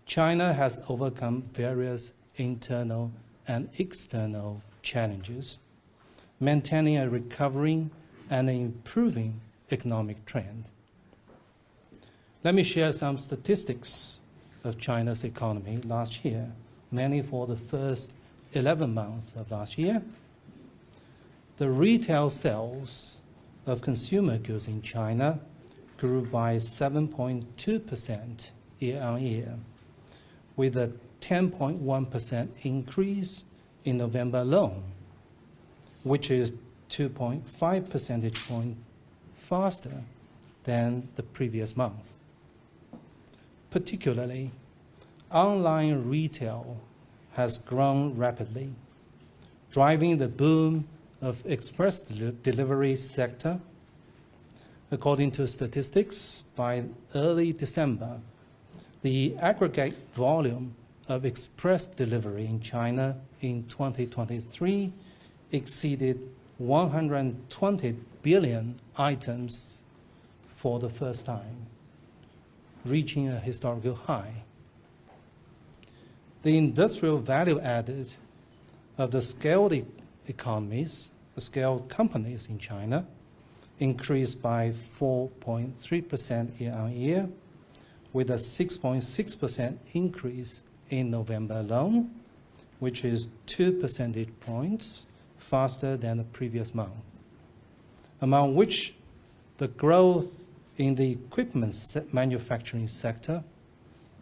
China has overcome various internal and external challenges, maintaining a recovering and improving economic trend. Let me share some statistics of China's economy last year, mainly for the first 11 months of last year. The retail sales of consumer goods in China grew by 7.2% year-on-year, with a 10.1% increase in November alone, which is 2.5 percentage points faster than the previous month. Particularly, online retail has grown rapidly, driving the boom of express delivery sector. According to statistics, by early December, the aggregate volume of express delivery in China in 2023 exceeded 120 billion items for the first time, reaching a historical high. The industrial value added of the scaled economies, the scaled companies in China, increased by 4.3% year-on-year, with a 6.6% increase in November alone, which is 2 percentage points faster than the previous month, among which the growth in the equipment manufacturing sector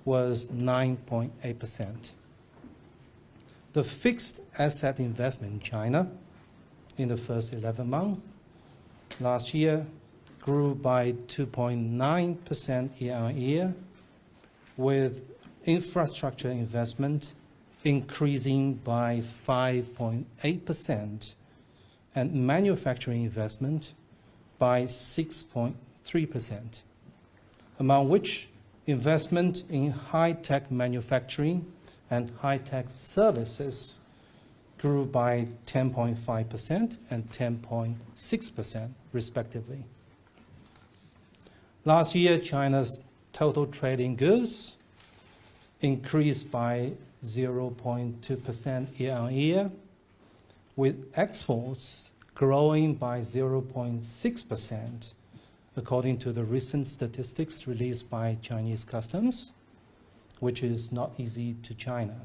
was 9.8%. The fixed asset investment in China in the first 11 months last year grew by 2.9% year-on-year, with infrastructure investment increasing by 5.8% and manufacturing investment by 6.3%, among which investment in high-tech manufacturing and high-tech services grew by 10.5% and 10.6% respectively. Last year, China's total trade in goods increased by 0.2% year-on-year, with exports growing by 0.6%, according to the recent statistics released by Chinese customs, which is not easy to China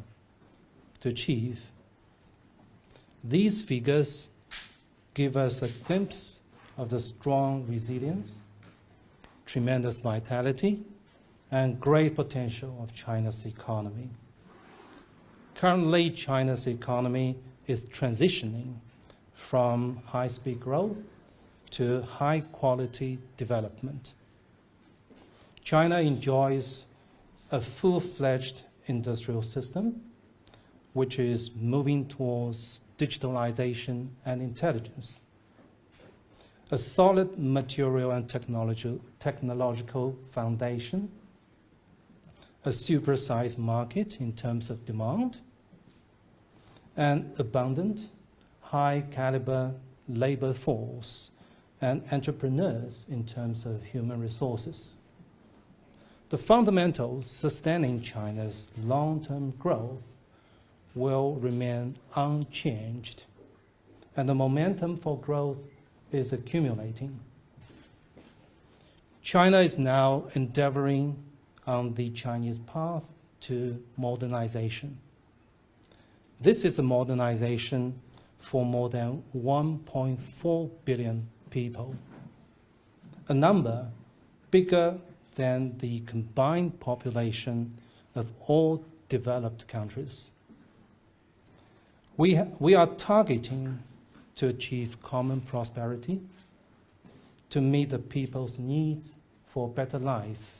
to achieve. These figures give us a glimpse of the strong resilience, tremendous vitality, and great potential of China's economy. Currently, China's economy is transitioning from high-speed growth to high-quality development. China enjoys a full-fledged industrial system, which is moving towards digitalization and intelligence. A solid material and technological foundation, a supersized market in terms of demand, and abundant, high-caliber labor force and entrepreneurs in terms of human resources. The fundamentals sustaining China's long-term growth will remain unchanged, and the momentum for growth is accumulating. China is now endeavoring on the Chinese path to modernization. This is a modernization for more than 1.4 billion people, a number bigger than the combined population of all developed countries. We are targeting to achieve common prosperity, to meet the people's needs for a better life.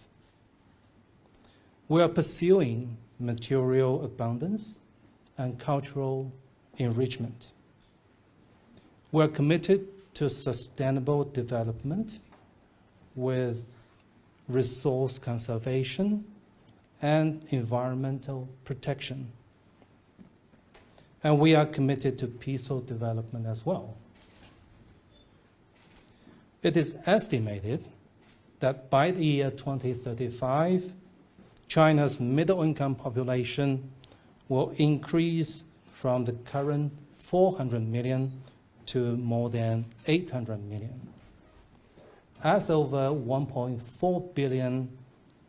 We are pursuing material abundance and cultural enrichment. We're committed to sustainable development with resource conservation and environmental protection. And we are committed to peaceful development as well. It is estimated that by the year 2035, China's middle-income population will increase from the current 400 million to more than 800 million. As over 1.4 billion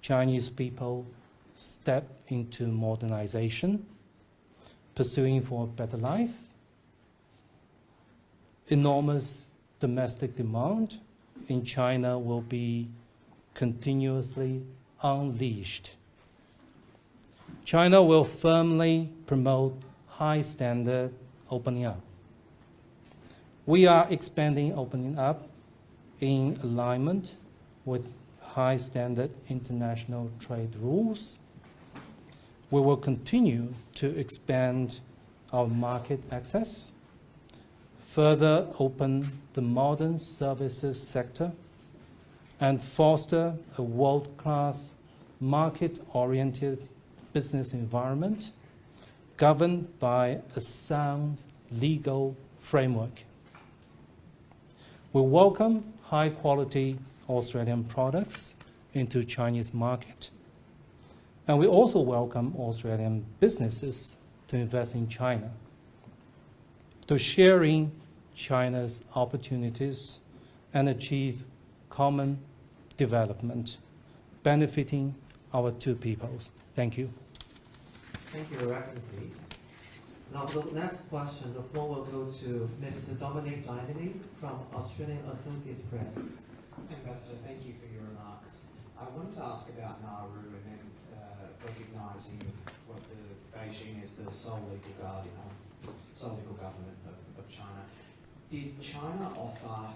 Chinese people step into modernization, pursuing for a better life, enormous domestic demand in China will be continuously unleashed. China will firmly promote high standard opening up. We are expanding opening up in alignment with high standard international trade rules. We will continue to expand our market access, further open the modern services sector, and foster a world-class, market-oriented business environment governed by a sound legal framework. We welcome high-quality Australian products into Chinese market. And we also welcome Australian businesses to invest in China, to share in China's opportunities and achieve common development, benefiting our two peoples. Thank you.
Thank you, Your Excellency. Now, for the next question, the floor will go to Mr. Dominic Lindeney from Australian Associated Press.
Ambassador, thank you for your remarks. I wanted to ask about Nauru and then recognising what the Beijing is the sole legal government of China. Did China offer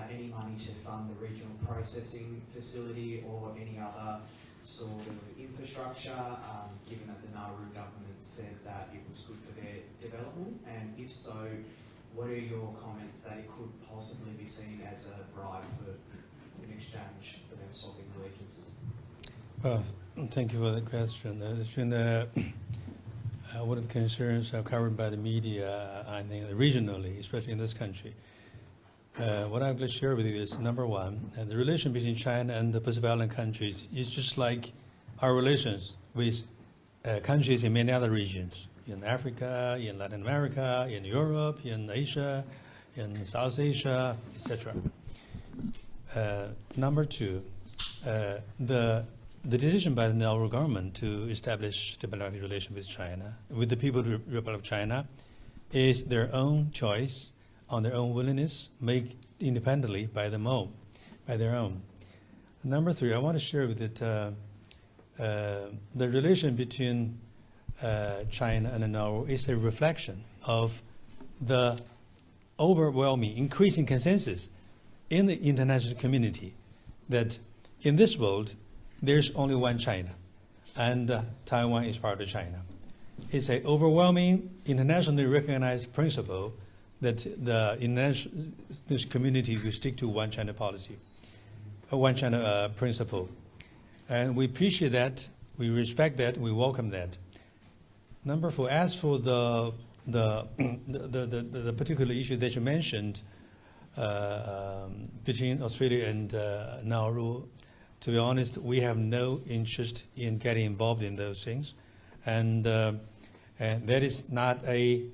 any money to fund the regional processing facility or any other sort of infrastructure, given that the Nauru government said that it was good for their development? And if so, what are your comments that it could possibly be seen as a bribe in exchange for them swapping allegiances?
Well, thank you for the question. It's been one of the concerns covered by the media, I think, regionally, especially in this country. What I'm going to share with you is, number one, the relation between China and the Pacific Island countries is just like our relations with countries in many other regions, in Africa, in Latin America, in Europe, in Asia, in South Asia, etc. Number two, the decision by the Nauru government to establish diplomatic relations with China, with the People's Republic of China, is their own choice, on their own willingness, made independently by their own. Number three, I want to share with it the relation between China and Nauru is a reflection of the overwhelming, increasing consensus in the international community that in this world, there's only one China, and Taiwan is part of China. It's an overwhelming, internationally recognized principle that the international community will stick to one China policy, one China principle. And we appreciate that, we respect that, we welcome that. Number four, as for the particular issue that you mentioned between Australia and Nauru, to be honest, we have no interest in getting involved in those things. And that is not a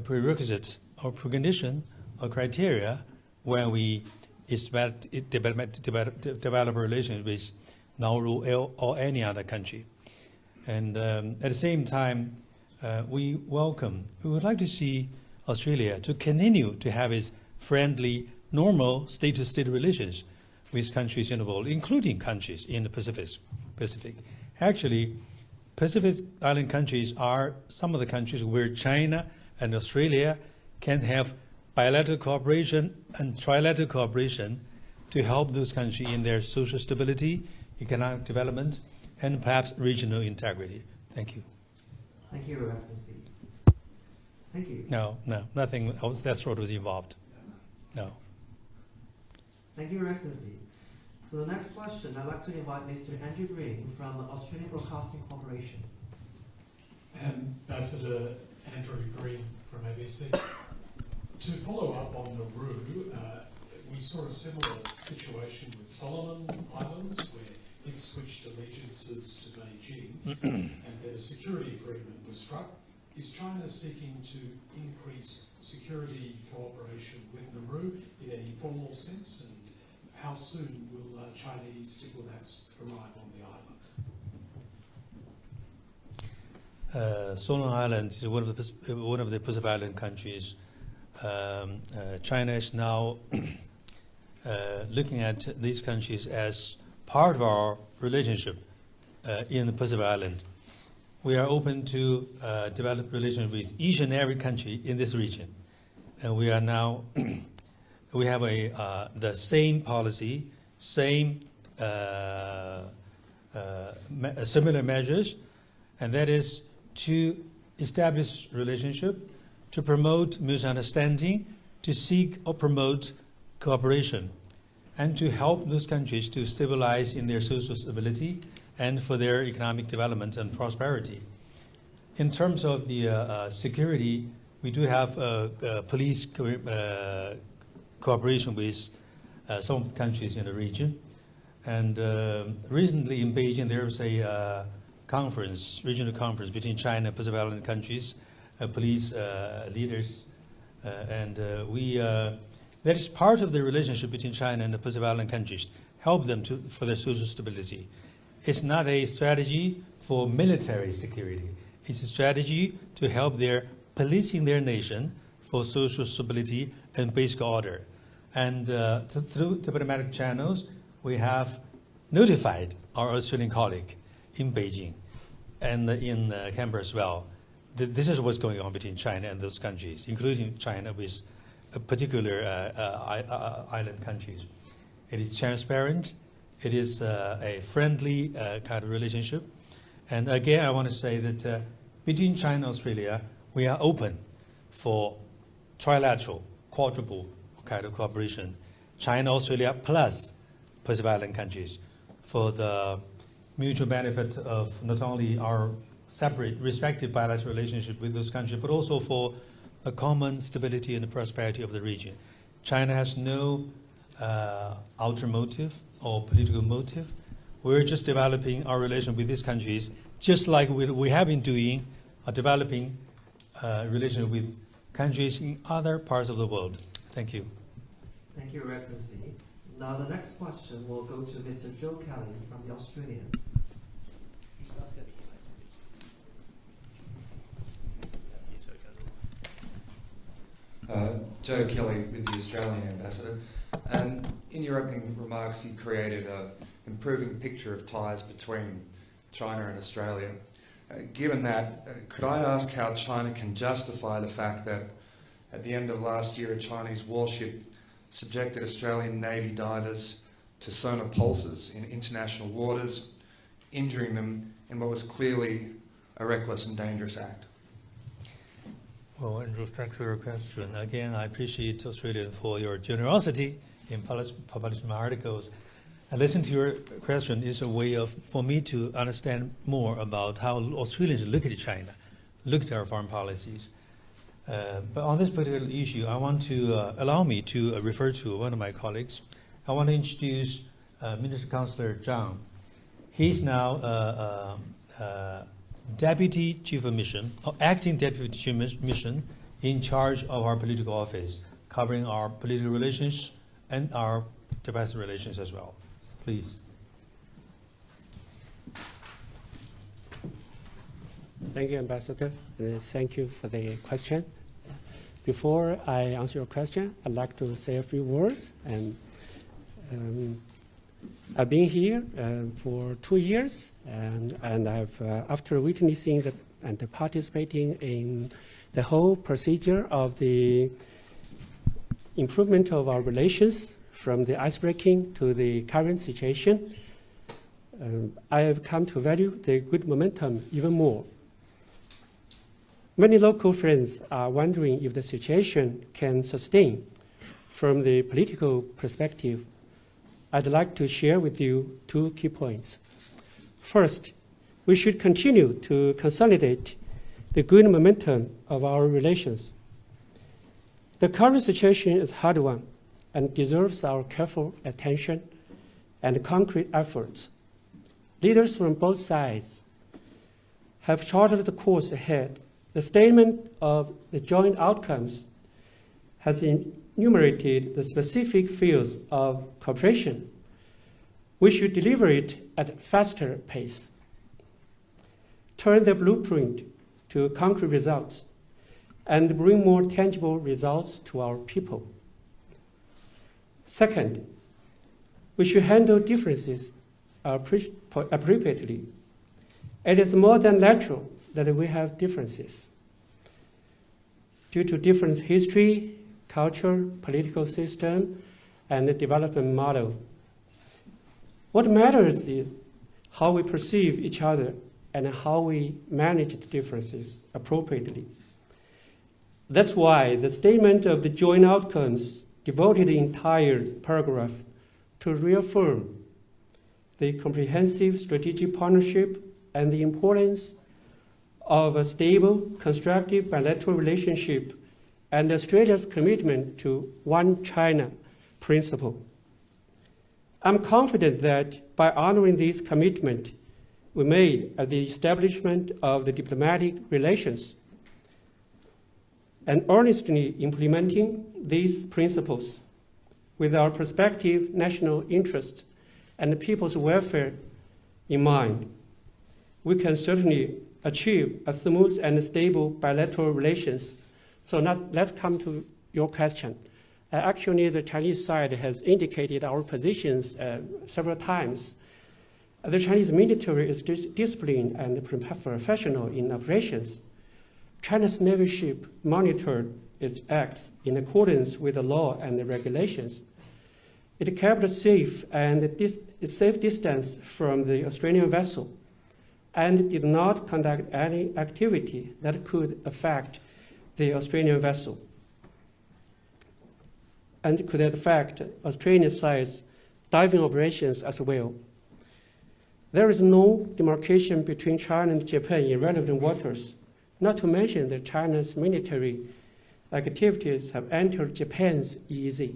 prerequisite or precondition or criteria when we develop a relation with Nauru or any other country. And at the same time, we would like to see Australia to continue to have its friendly, normal state-to-state relations with countries in the world, including countries in the Pacific. Actually, Pacific Island countries are some of the countries where China and Australia can have bilateral cooperation and trilateral cooperation to help those countries in their social stability, economic development, and perhaps regional integrity. Thank you.
Thank you, Your Excellency. Thank you.
No, nothing else that sort was involved. No.
Thank you, Your Excellency. So the next question, I'd like to invite Mr. Andrew Green from Australian Broadcasting Corporation.
Ambassador Andrew Green from ABC. To follow up on Nauru, we saw a similar situation with Solomon Islands, where it switched allegiances to Beijing, and then a security agreement was struck. Is China seeking to increase security cooperation with Nauru in any formal sense, and how soon will Chinese diplomats arrive on the island?
Solomon Islands is one of the Pacific Island countries. China is now looking at these countries as part of our relationship in the Pacific Island. We are open to develop relations with each and every country in this region, and we are now we have the same policy, same similar measures, and that is to establish relationship, to promote mutual understanding, to seek or promote cooperation, and to help those countries to stabilize in their social stability and for their economic development and prosperity. In terms of the security, we do have police cooperation with some countries in the region. And recently in Beijing, there was a regional conference between China and Pacific Island countries, police leaders, and that is part of the relationship between China and the Pacific Island countries, help them for their social stability. It's not a strategy for military security. It's a strategy to help their policing their nation for social stability and basic order. And through diplomatic channels, we have notified our Australian colleague in Beijing and in Canberra as well. This is what's going on between China and those countries, including China with particular island countries. It is transparent. It is a friendly kind of relationship. And again, I want to say that between China and Australia, we are open for trilateral, quadruple kind of cooperation. China, Australia, plus Pacific Island countries for the mutual benefit of not only our separate, respective bilateral relationship with those countries, but also for the common stability and the prosperity of the region. China has no ulterior motive or political motive. We're just developing our relation with these countries, just like we have been doing, developing relation with countries in other parts of the world. Thank you.
Thank you, Your Excellency. Now the next question will go to Mr. Joe Kelly from the Australian.
Joe Kelly with the Australian Ambassador. In your opening remarks, you created an improving picture of ties between China and Australia. Given that, could I ask how China can justify the fact that at the end of last year, a Chinese warship subjected Australian Navy divers to sonar pulses in international waters, injuring them in what was clearly a reckless and dangerous act?
Well, in respect to your question, again, I appreciate Australia for your generosity in publishing my articles. And listening to your question is a way for me to understand more about how Australians look at China, look at our foreign policies. But on this particular issue, I want to allow me to refer to one of my colleagues. I want to introduce Minister Councillor Zhang. He's now Deputy Chief of Mission, or Acting Deputy Chief of Mission, in charge of our political office, covering our political relations and our domestic relations as well. Please.
Thank you, Ambassador. Thank you for the question. Before I answer your question, I'd like to say a few words. I've been here for 2 years, and I've after witnessing and participating in the whole procedure of the improvement of our relations, from the icebreaking to the current situation, I have come to value the good momentum even more. Many local friends are wondering if the situation can sustain from the political perspective, I'd like to share with you 2 key points. First, we should continue to consolidate the good momentum of our relations. The current situation is a hard one and deserves our careful attention and concrete efforts. Leaders from both sides have charted the course ahead. The statement of the joint outcomes has enumerated the specific fields of cooperation. We should deliver it at a faster pace. Turn the blueprint to concrete results and bring more tangible results to our people. Second, we should handle differences appropriately. It is more than natural that we have differences. Due to different history, culture, political system, and the development model. What matters is how we perceive each other and how we manage the differences appropriately. That's why the statement of the joint outcomes devoted the entire paragraph to reaffirm the comprehensive strategic partnership and the importance of a stable, constructive bilateral relationship and Australia's commitment to One China principle. I'm confident that by honoring this commitment we made at the establishment of the diplomatic relations and earnestly implementing these principles with our prospective national interests and the people's welfare in mind, we can certainly achieve a smooth and stable bilateral relations. So let's come to your question. Actually, the Chinese side has indicated our positions several times. The Chinese military is disciplined and professional in operations. China's Navy ship monitored its acts in accordance with the law and the regulations. It kept a safe distance from the Australian vessel and did not conduct any activity that could affect the Australian vessel and could affect Australian side's diving operations as well. There is no demarcation between China and Japan in relevant waters, not to mention that China's military activities have entered Japan's EEZ.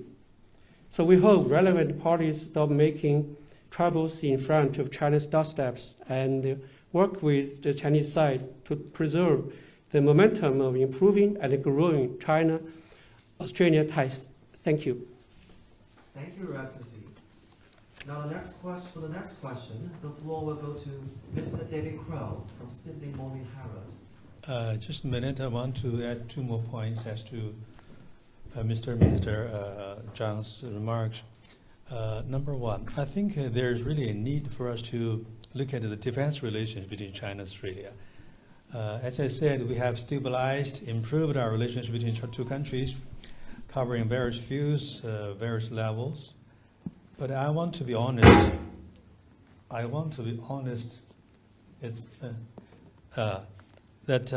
So we hope relevant parties stop making troubles in front of China's doorsteps and work with the Chinese side to preserve the momentum of improving and growing China-Australia ties. Thank you.
Thank you, Your Excellency. Now, for the next question, the floor will go to Mr. David Crow from Sydney Morning Herald.
Just a minute. I want to add 2 more points as to Mr. Minister Zhang's remarks. Number 1, I think there's really a need for us to look at the defense relations between China and Australia. As I said, we have stabilized, improved our relations between our 2 countries, covering various fields, various levels. But I want to be honest. It's that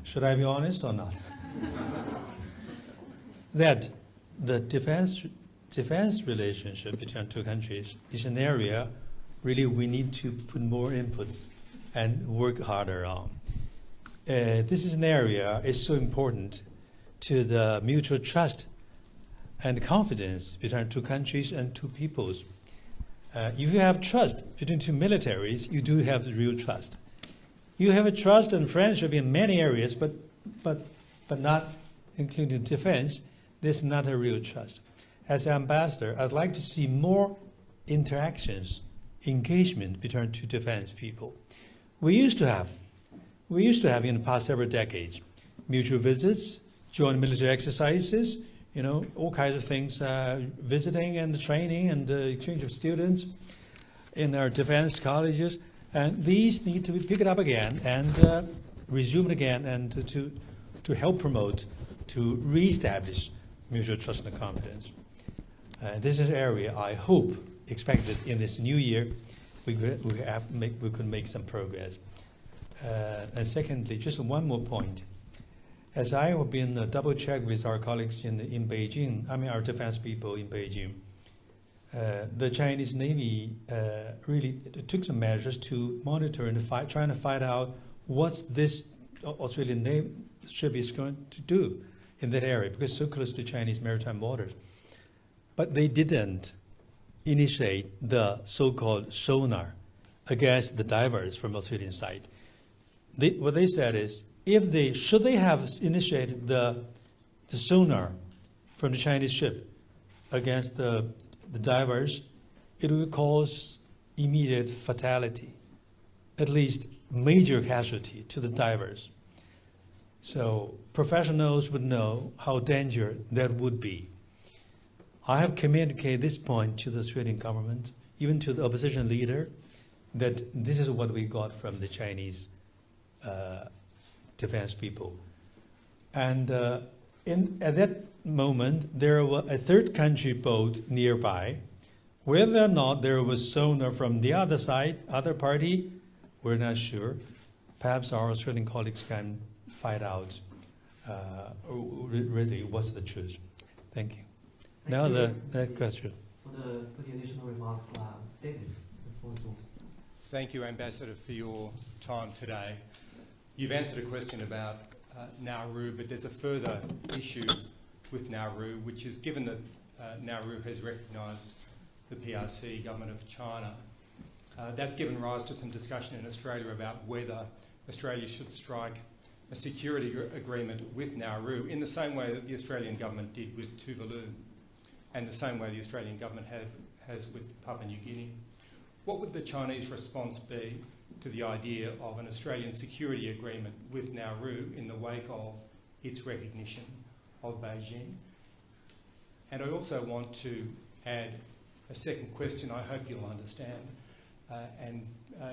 should I be honest or not? That the defense relationship between 2 countries is an area really we need to put more input and work harder on. This is an area is so important to the mutual trust and confidence between 2 countries and 2 peoples. If you have trust between 2 militaries, you do have the real trust. You have a trust and friendship in many areas, but not including defense. This is not a real trust. As ambassador, I'd like to see more interactions, engagement between 2 defense people. We used to have in the past several decades, mutual visits, joint military exercises, all kinds of things, visiting and training and exchange of students in our defense colleges. And these need to be picked up again and resumed again and to help promote, to reestablish mutual trust and confidence. This is an area I hope, expected in this new year, we could make some progress. And secondly, just one more point. As I have been double checked with our colleagues in Beijing, I mean our defense people in Beijing, the Chinese Navy really took some measures to monitor and trying to find out what this Australian Navy ship is going to do in that area, because it's so close to Chinese maritime waters. But they didn't initiate the so-called sonar against the divers from Australian side. What they said is, should they have initiated the sonar from the Chinese ship against the divers, it would cause immediate fatality, at least major casualty to the divers. So professionals would know how dangerous that would be. I have communicated this point to the Australian government, even to the opposition leader, that this is what we got from the Chinese defense people. And at that moment, there was a third country boat nearby. Whether or not there was sonar from the other side, other party, we're not sure. Perhaps our Australian colleagues can find out really what's the truth. Thank you. Now the next question.
For the additional remarks, David, the floor is yours.
Thank you, Ambassador, for your time today. You've answered a question about Nauru, but there's a further issue with Nauru, which is given that Nauru has recognised the PRC government of China. That's given rise to some discussion in Australia about whether Australia should strike a security agreement with Nauru in the same way that the Australian government did with Tuvalu, and the same way the Australian government has with Papua New Guinea. What would the Chinese response be to the idea of an Australian security agreement with Nauru in the wake of its recognition of Beijing? And I also want to add a second question. I hope you'll understand and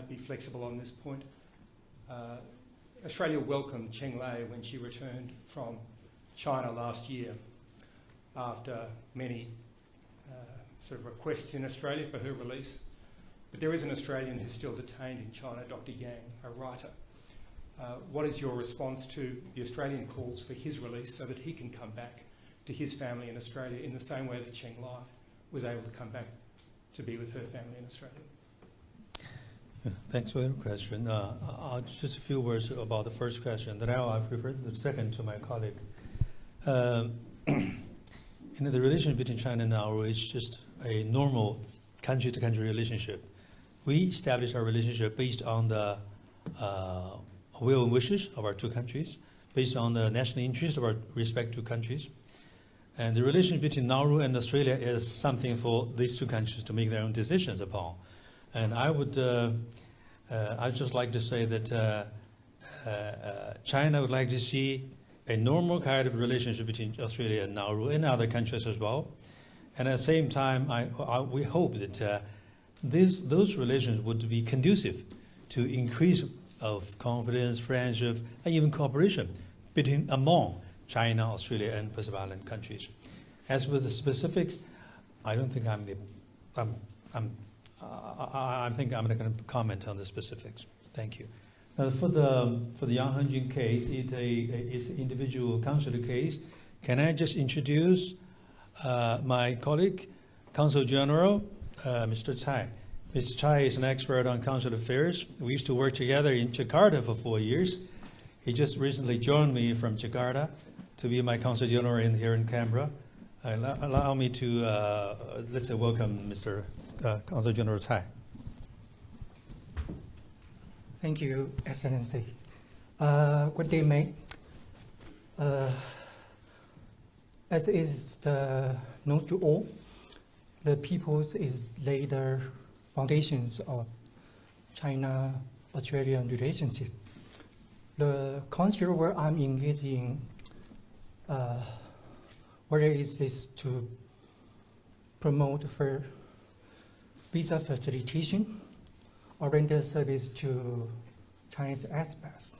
be flexible on this point. Australia welcomed Cheng Lei when she returned from China last year after many sort of requests in Australia for her release. But there is an Australian who's still detained in China, Dr. Yang, a writer. What is your response to the Australian calls for his release so that he can come back to his family in Australia in the same way that Cheng Lei was able to come back to be with her family in Australia?
Thanks for the question. Just a few words about the first question. Then I've referred the second to my colleague. The relation between China and Nauru is just a normal country-to-country relationship. We established our relationship based on the will and wishes of our two countries, based on the national interest of our respective countries. And the relationship between Nauru and Australia is something for these two countries to make their own decisions upon. And I would, I'd just like to say that China would like to see a normal kind of relationship between Australia and Nauru and other countries as well. And at the same time, we hope that those relations would be conducive to increase of confidence, friendship, and even cooperation among China, Australia, and Pacific Island countries. As with the specifics, I don't think I think I'm not going to comment on the specifics. Thank you. Now, for the Yang Hengjun case, it's an individual consular case. Can I just introduce my colleague, Consul General, Mr. Tsai. Mr. Tsai is an expert on consular affairs. We used to work together in Jakarta for 4 years. He just recently joined me from Jakarta to be my Consul General here in Canberra. Allow me to, let's say, welcome Mr. Consul General Tsai.
Thank you, Excellency. Good day, mate. As is known to all, the peoples is laid the foundations of China-Australian relationship. The consul where I'm engaging, whether is this to promote for visa facilitation or render service to Chinese expats.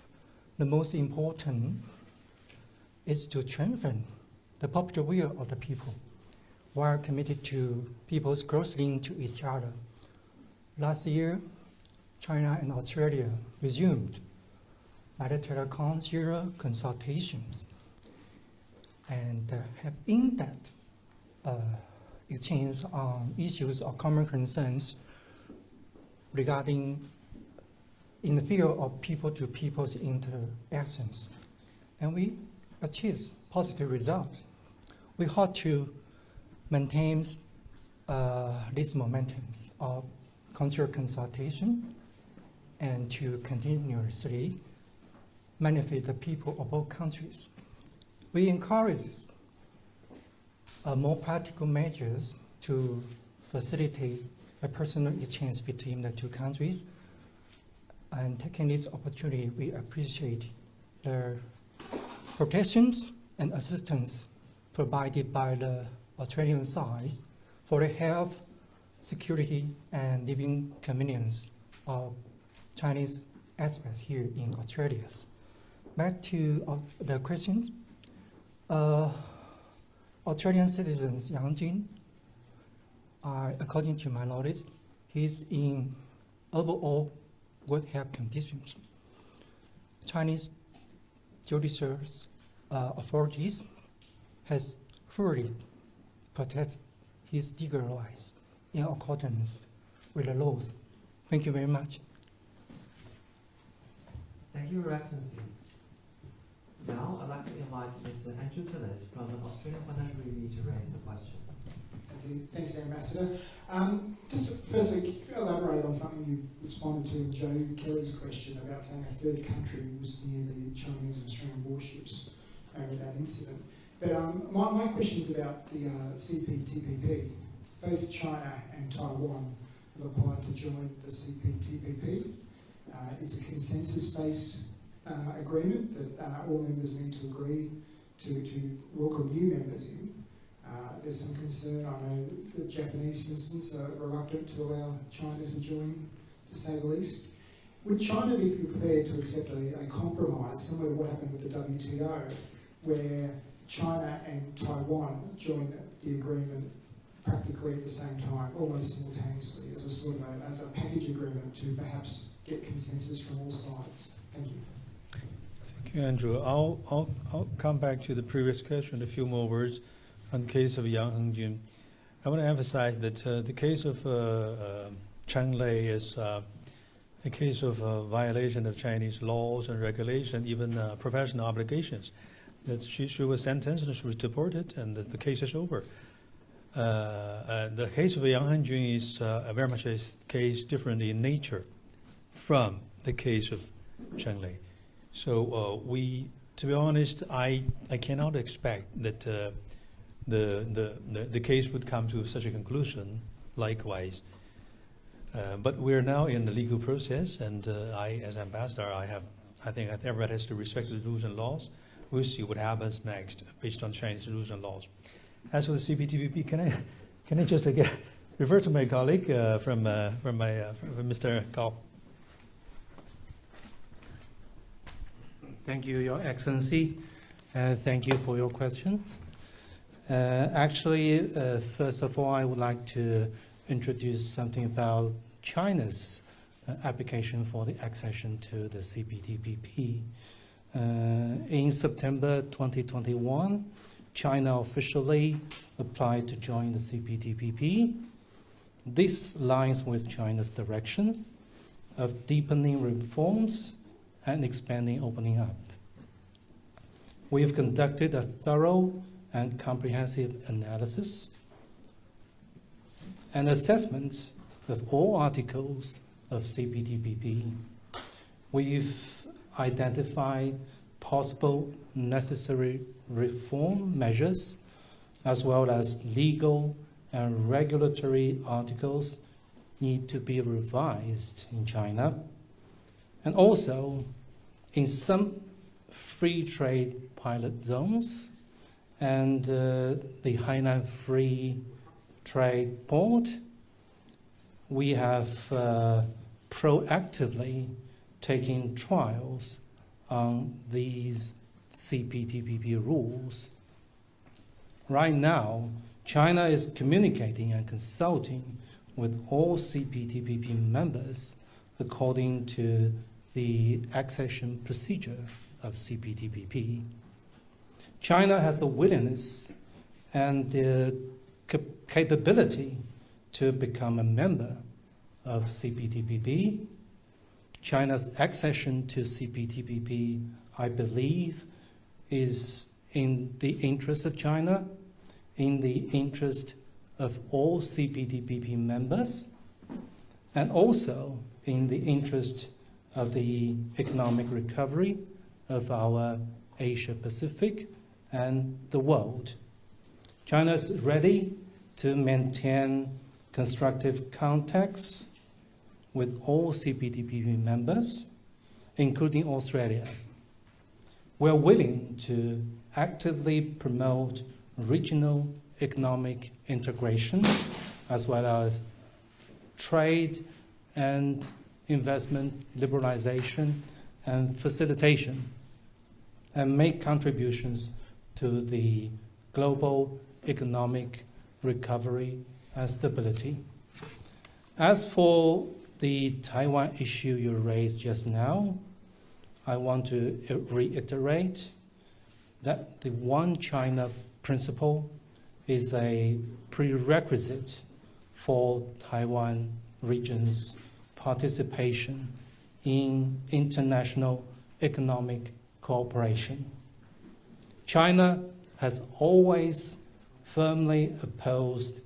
The most important is to strengthen the popular will of the people, while committed to people's close link to each other. Last year, China and Australia resumed bilateral consular consultations and have in-depth exchange on issues of common concerns regarding in the field of people-to-people's interactions. And we achieved positive results. We hope to maintain these momentums of consular consultation and to continuously benefit the people of both countries. We encourage more practical measures to facilitate a personal exchange between the two countries. And taking this opportunity, we appreciate the protections and assistance provided by the Australian side for the health, security, and living convenience of Chinese expats here in Australia. Back to the questions. Australian citizens Yang Jin, according to my knowledge, he's in overall good health conditions. Chinese judicial authorities has fully protected his legal rights in accordance with the laws. Thank you very much.
Thank you, Your Excellency. Now, I'd like to invite Mr. Andrew Tillett from the Australian Financial Review to raise the question.
Thank you. Thanks, Ambassador. Just firstly, can you elaborate on something you responded to in Joe Kelly's question about saying a third country was near the Chinese and Australian warships over that incident? But my question is about the CPTPP. Both China and Taiwan have applied to join the CPTPP. It's a consensus-based agreement that all members need to agree to welcome new members in. There's some concern, I know the Japanese, for instance, are reluctant to allow China to join, to say the least. Would China be prepared to accept a compromise, similar to what happened with the WTO, where China and Taiwan join the agreement practically at the same time, almost simultaneously, as a sort of as a package agreement to perhaps get consensus from all sides? Thank you.
Thank you, Andrew. I'll come back to the previous question, a few more words on the case of Yang Hengjun. I want to emphasize that the case of Cheng Lei is a case of violation of Chinese laws and regulations, even professional obligations. That she was sentenced and she was deported, and the case is over. The case of Yang Hengjun is very much a case different in nature from the case of Cheng Lei. So to be honest, I cannot expect that the case would come to such a conclusion. Likewise, but we're now in the legal process, and I, as ambassador, I think everybody has to respect the rules and laws. We'll see what happens next based on Chinese rules and laws. As for the CPTPP, can I just again refer to my colleague from Mr. Gao?
Thank you, Your Excellency, and thank you for your questions. Actually, first of all, I would like to introduce something about China's application for the accession to the CPTPP. In September 2021, China officially applied to join the CPTPP. This aligns with China's direction of deepening reforms and expanding opening up. We have conducted a thorough and comprehensive analysis and assessment of all articles of CPTPP. We've identified possible necessary reform measures as well as legal and regulatory articles need to be revised in China. And also, in some free trade pilot zones and the Hainan Free Trade Board, we have proactively taken trials on these CPTPP rules. Right now, China is communicating and consulting with all CPTPP members according to the accession procedure of CPTPP. China has the willingness and the capability to become a member of CPTPP. China's accession to CPTPP, I believe, is in the interest of China, in the interest of all CPTPP members, and also in the interest of the economic recovery of our Asia Pacific and the world. China is ready to maintain constructive contacts with all CPTPP members, including Australia. We're willing to actively promote regional economic integration as well as trade and investment liberalization and facilitation, and make contributions to the global economic recovery and stability. As for the Taiwan issue you raised just now, I want to reiterate that the One China principle is a prerequisite for Taiwan region's participation in international economic cooperation. China has always firmly opposed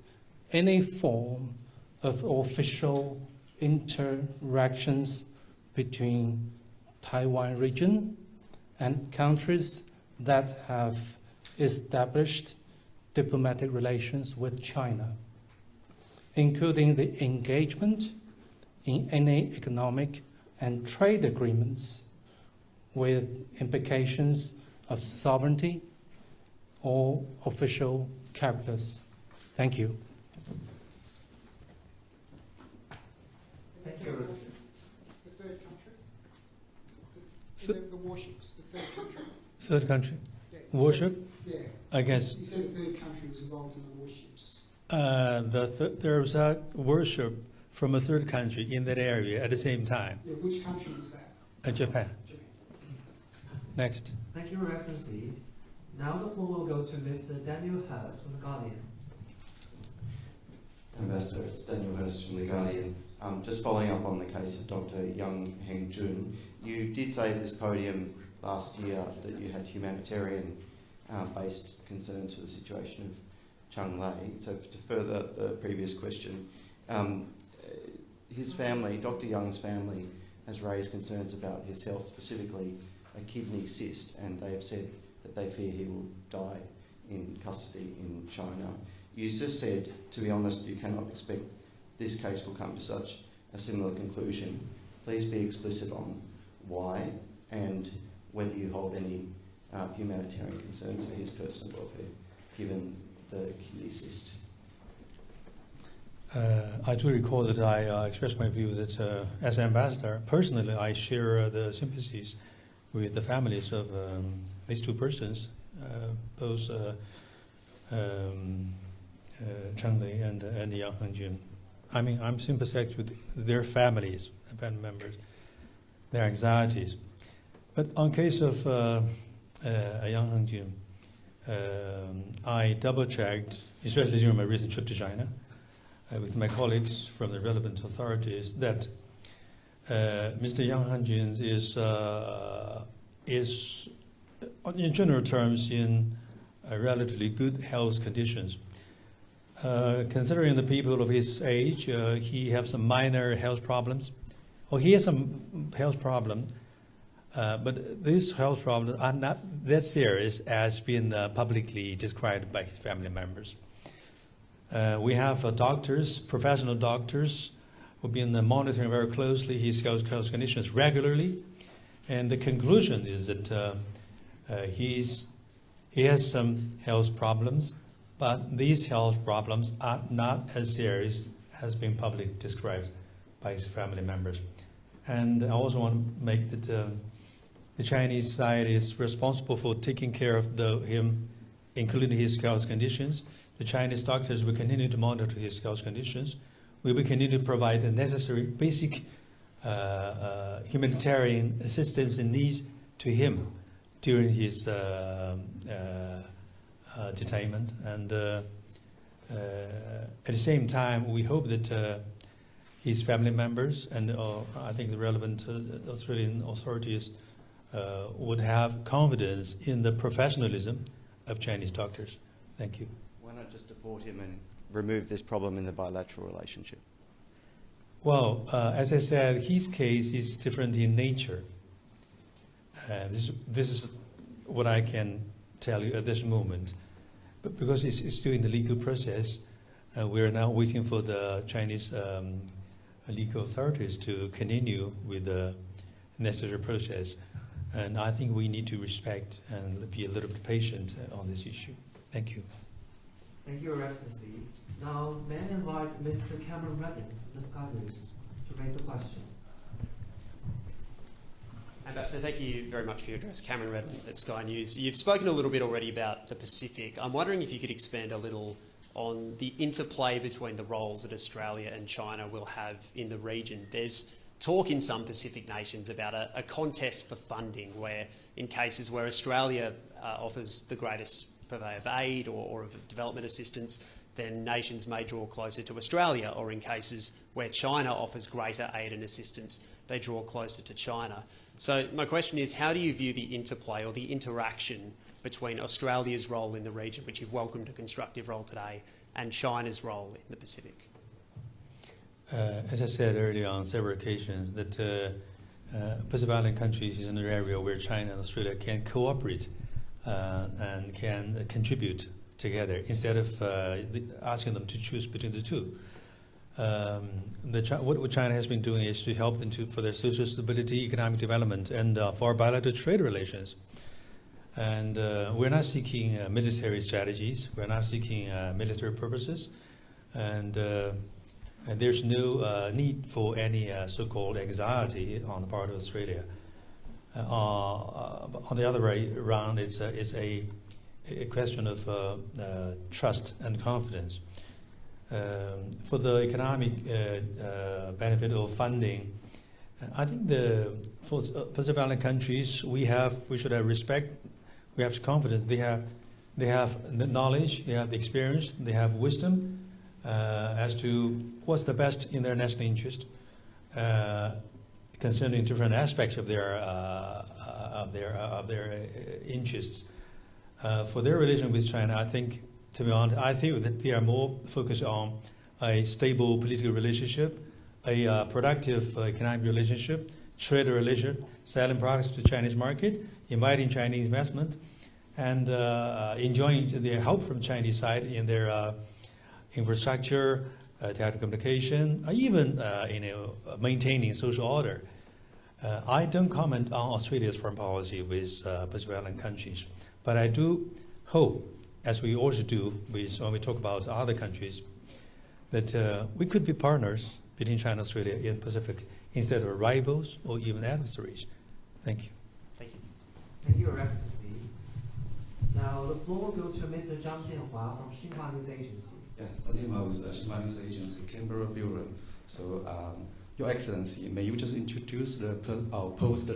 any form of official interactions between Taiwan region and countries that have established diplomatic relations with China, including the engagement in any economic and trade agreements with implications of sovereignty or official characters. Thank you.
Thank you.
The third country? The warships, the third country.
Third country?
Yeah.
Worship?
Yeah.
Against?
You said a third country was involved in the warships.
There was a worship from a third country in that area at the same time.
Yeah, which country was that?
Japan. Next.
Thank you, Your Excellency. Now the floor will go to Mr. Daniel Hurst from The Guardian.
Ambassador, it's Daniel Hurst from The Guardian. Just following up on the case of Dr. Young Heng Jun, you did say at this podium last year that you had humanitarian based concerns for the situation of Chung Lei. So to further the previous question, his family, Dr. Young's family, has raised concerns about his health, specifically a kidney cyst, and they have said that they fear he will die in custody in China. You just said, to be honest, you cannot expect this case will come to such a similar conclusion. Please be explicit on why and whether you hold any humanitarian concerns for his personal welfare, given the kidney cyst.
I do recall that I expressed my view that as ambassador, personally, I share the sympathies with the families of these two persons, both Cheng Li and Yang Hengjun. I mean, I'm sympathetic with their families, family members, their anxieties. But on case of Yang Hengjun, I double-checked, especially during my recent trip to China, with my colleagues from the relevant authorities, that Mr. Yang Hengjun is, in general terms, in relatively good health conditions. Considering the people of his age, he has some minor health problems. Or he has some health problem, but these health problems are not that serious as been publicly described by family members. We have doctors, professional doctors, who've been monitoring very closely his health conditions regularly, and the conclusion is that he has some health problems, but these health problems are not as serious as been publicly described by his family members. And I also want to make that the Chinese side is responsible for taking care of him, including his health conditions. The Chinese doctors will continue to monitor his health conditions. We will continue to provide the necessary basic humanitarian assistance and needs to him during his detainment. And at the same time, we hope that his family members and I think the relevant Australian authorities would have confidence in the professionalism of Chinese doctors. Thank you.
Why not just deport him and remove this problem in the bilateral relationship?
Well, as I said, his case is different in nature. This is what I can tell you at this moment. But because it's still in the legal process, we are now waiting for the Chinese legal authorities to continue with the necessary process. And I think we need to respect and be a little bit patient on this issue. Thank you.
Thank you, Your Excellency. Now, may I invite Mr. Cameron Redden, the Sky News, to raise the question.
Ambassador, thank you very much for your address. Cameron Redden at Sky News. You've spoken a little bit already about the Pacific. I'm wondering if you could expand a little on the interplay between the roles that Australia and China will have in the region. There's talk in some Pacific nations about a contest for funding, where in cases where Australia offers the greatest purveyor of aid or of development assistance, then nations may draw closer to Australia, or in cases where China offers greater aid and assistance, they draw closer to China. So my question is, how do you view the interplay or the interaction between Australia's role in the region, which you've welcomed a constructive role today, and China's role in the Pacific?
As I said earlier on several occasions, that Pacific Island countries is an area where China and Australia can cooperate and can contribute together instead of asking them to choose between the two. What China has been doing is to help them for their social stability, economic development, and for bilateral trade relations. And we're not seeking military strategies. We're not seeking military purposes. And there's no need for any so-called anxiety on the part of Australia. On the other way around, it's a question of trust and confidence. For the economic benefit of funding, I think for Pacific Island countries, we should have respect. We have confidence. They have the knowledge, they have the experience, they have wisdom as to what's the best in their national interest concerning different aspects of their interests. For their relation with China, I think, to be honest, I think that they are more focused on a stable political relationship, a productive economic relationship, trade relationship, selling products to Chinese market, inviting Chinese investment, and enjoying the help from Chinese side in their infrastructure, telecommunication, even maintaining social order. I don't comment on Australia's foreign policy with Pacific Island countries, but I do hope, as we also do when we talk about other countries, that we could be partners between China and Australia in Pacific instead of rivals or even adversaries. Thank you.
Thank you.
Thank you, Your Excellency. Now the floor will go to Mr. Zhang Jianhua from Xinhua News Agency.
Yeah, Zhang Jianhua with Xinhua News Agency, Canberra Bureau. So, Your Excellency, may you just introduce our post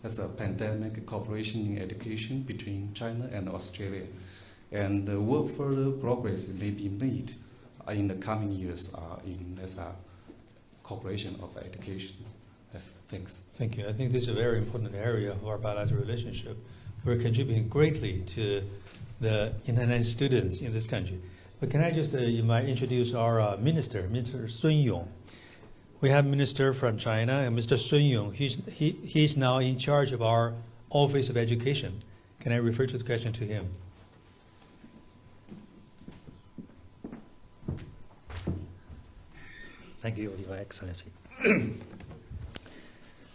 as a pandemic cooperation in education between China and Australia, and what further progress may be made in the coming years as a cooperation of education. Yes, thanks.
Thank you. I think this is a very important area of our bilateral relationship. We're contributing greatly to the international students in this country. But can I just introduce our minister, Mr. Sun Yong. We have a minister from China, Mr. Sun Yong. He's now in charge of our Office of Education. Can I refer to the question to him?
Thank you, Your Excellency.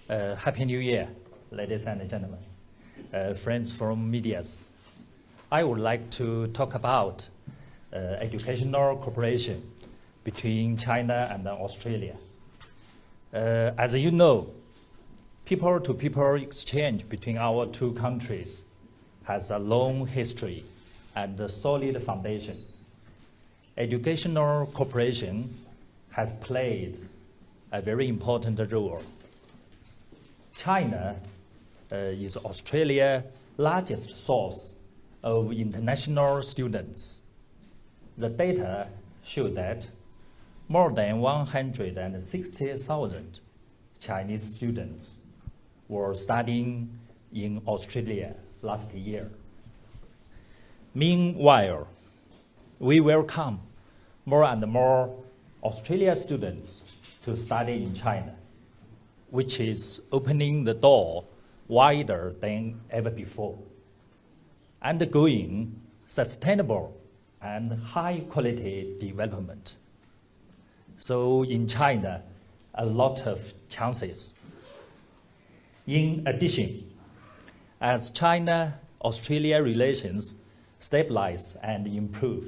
Happy New Year, ladies and gentlemen, friends from medias. I would like to talk about educational cooperation between China and Australia. As you know, people-to-people exchange between our two countries has a long history and a solid foundation. Educational cooperation has played a very important role China is Australia's largest source of international students. The data show that more than 160,000 Chinese students were studying in Australia last year. Meanwhile, we welcome more and more Australian students to study in China, which is opening the door wider than ever before, undergoing sustainable and high-quality development. So in China, a lot of chances. In addition, as China-Australia relations stabilize and improve,